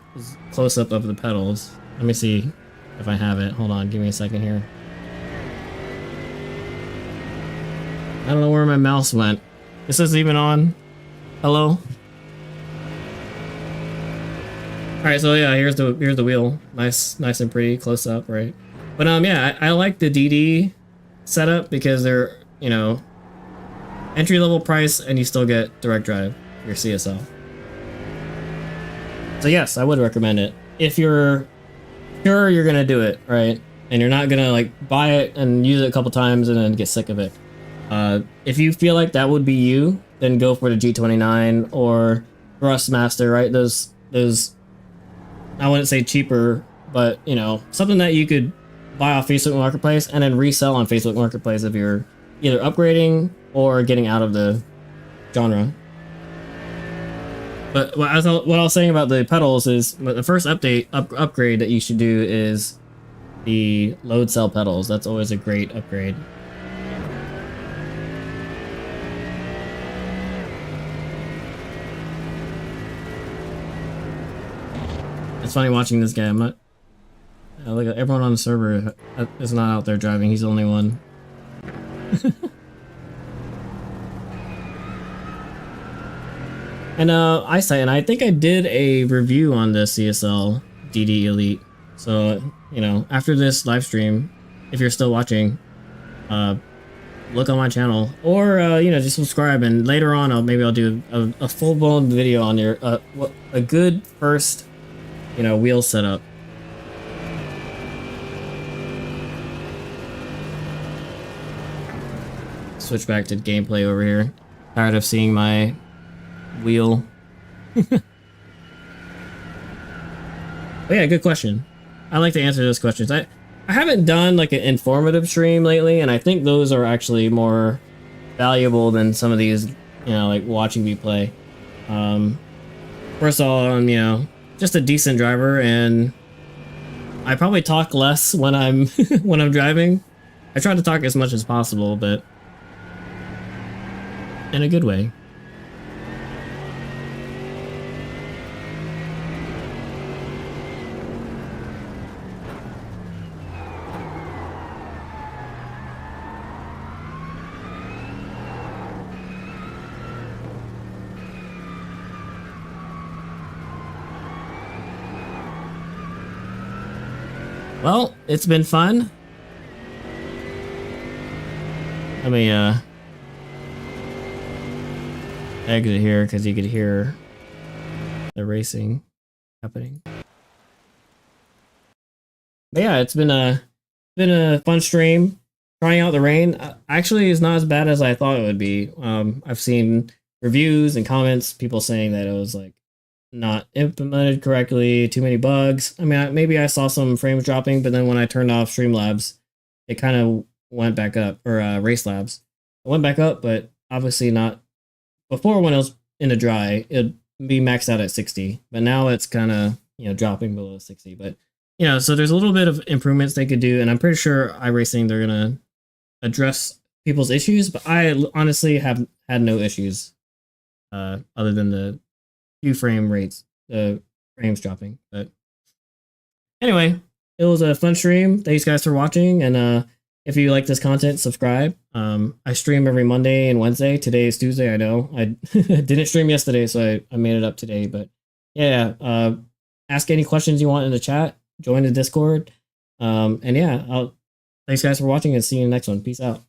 close-up of the pedals. Let me see if I have it. Hold on, give me a second here. I don't know where my mouse went. This isn't even on. Hello? Alright, so yeah, here's the wheel. Nice and pretty close up, right? But yeah, I like the DD setup because they're, you know, entry-level price, and you still get direct drive, your CSL. So yes, I would recommend it. If you're sure you're gonna do it, right? And you're not gonna like buy it and use it a couple times and then get sick of it. If you feel like that would be you, then go for the G29 or Thrustmaster, right? Those I wouldn't say cheaper, but you know, something that you could buy off Facebook Marketplace and then resell on Facebook Marketplace if you're either upgrading or getting out of the genre. But what I was saying about the pedals is the first upgrade that you should do is the load cell pedals. That's always a great upgrade. It's funny watching this guy. I'm not. Look at everyone on the server is not out there driving. He's the only one. And eyesight, and I think I did a review on the CSL DD Elite. So you know, after this live stream, if you're still watching, look on my channel, or you know, just subscribe. And later on, maybe I'll do a full-blown video on your a good first, you know, wheel setup. Switch back to gameplay over here. Tired of seeing my wheel. But yeah, good question. I like to answer those questions. I haven't done like an informative stream lately, and I think those are actually more valuable than some of these, you know, like watching me play. First of all, I'm, you know, just a decent driver, and I probably talk less when I'm when I'm driving. I try to talk as much as possible, but in a good way. Well, it's been fun. Let me exit here because you could hear the racing happening. But yeah, it's been a fun stream. Trying out the rain actually is not as bad as I thought it would be. I've seen reviews and comments, people saying that it was like not implemented correctly, too many bugs. I mean, maybe I saw some frames dropping, but then when I turned off Streamlabs, it kind of went back up, or Race Labs. It went back up, but obviously not. Before, when it was in the dry, it'd be maxed out at 60, but now it's kind of, you know, dropping below 60. But you know, so there's a little bit of improvements they could do, and I'm pretty sure iRacing, they're gonna address people's issues. But I honestly have had no issues, other than the few frame rates, the frames dropping. But anyway, it was a fun stream. Thanks guys for watching, and if you like this content, subscribe. I stream every Monday and Wednesday. Today is Tuesday, I know. I didn't stream yesterday, so I made it up today. But yeah, ask any questions you want in the chat. Join the Discord. And yeah, thanks guys for watching, and see you in the next one. Peace out.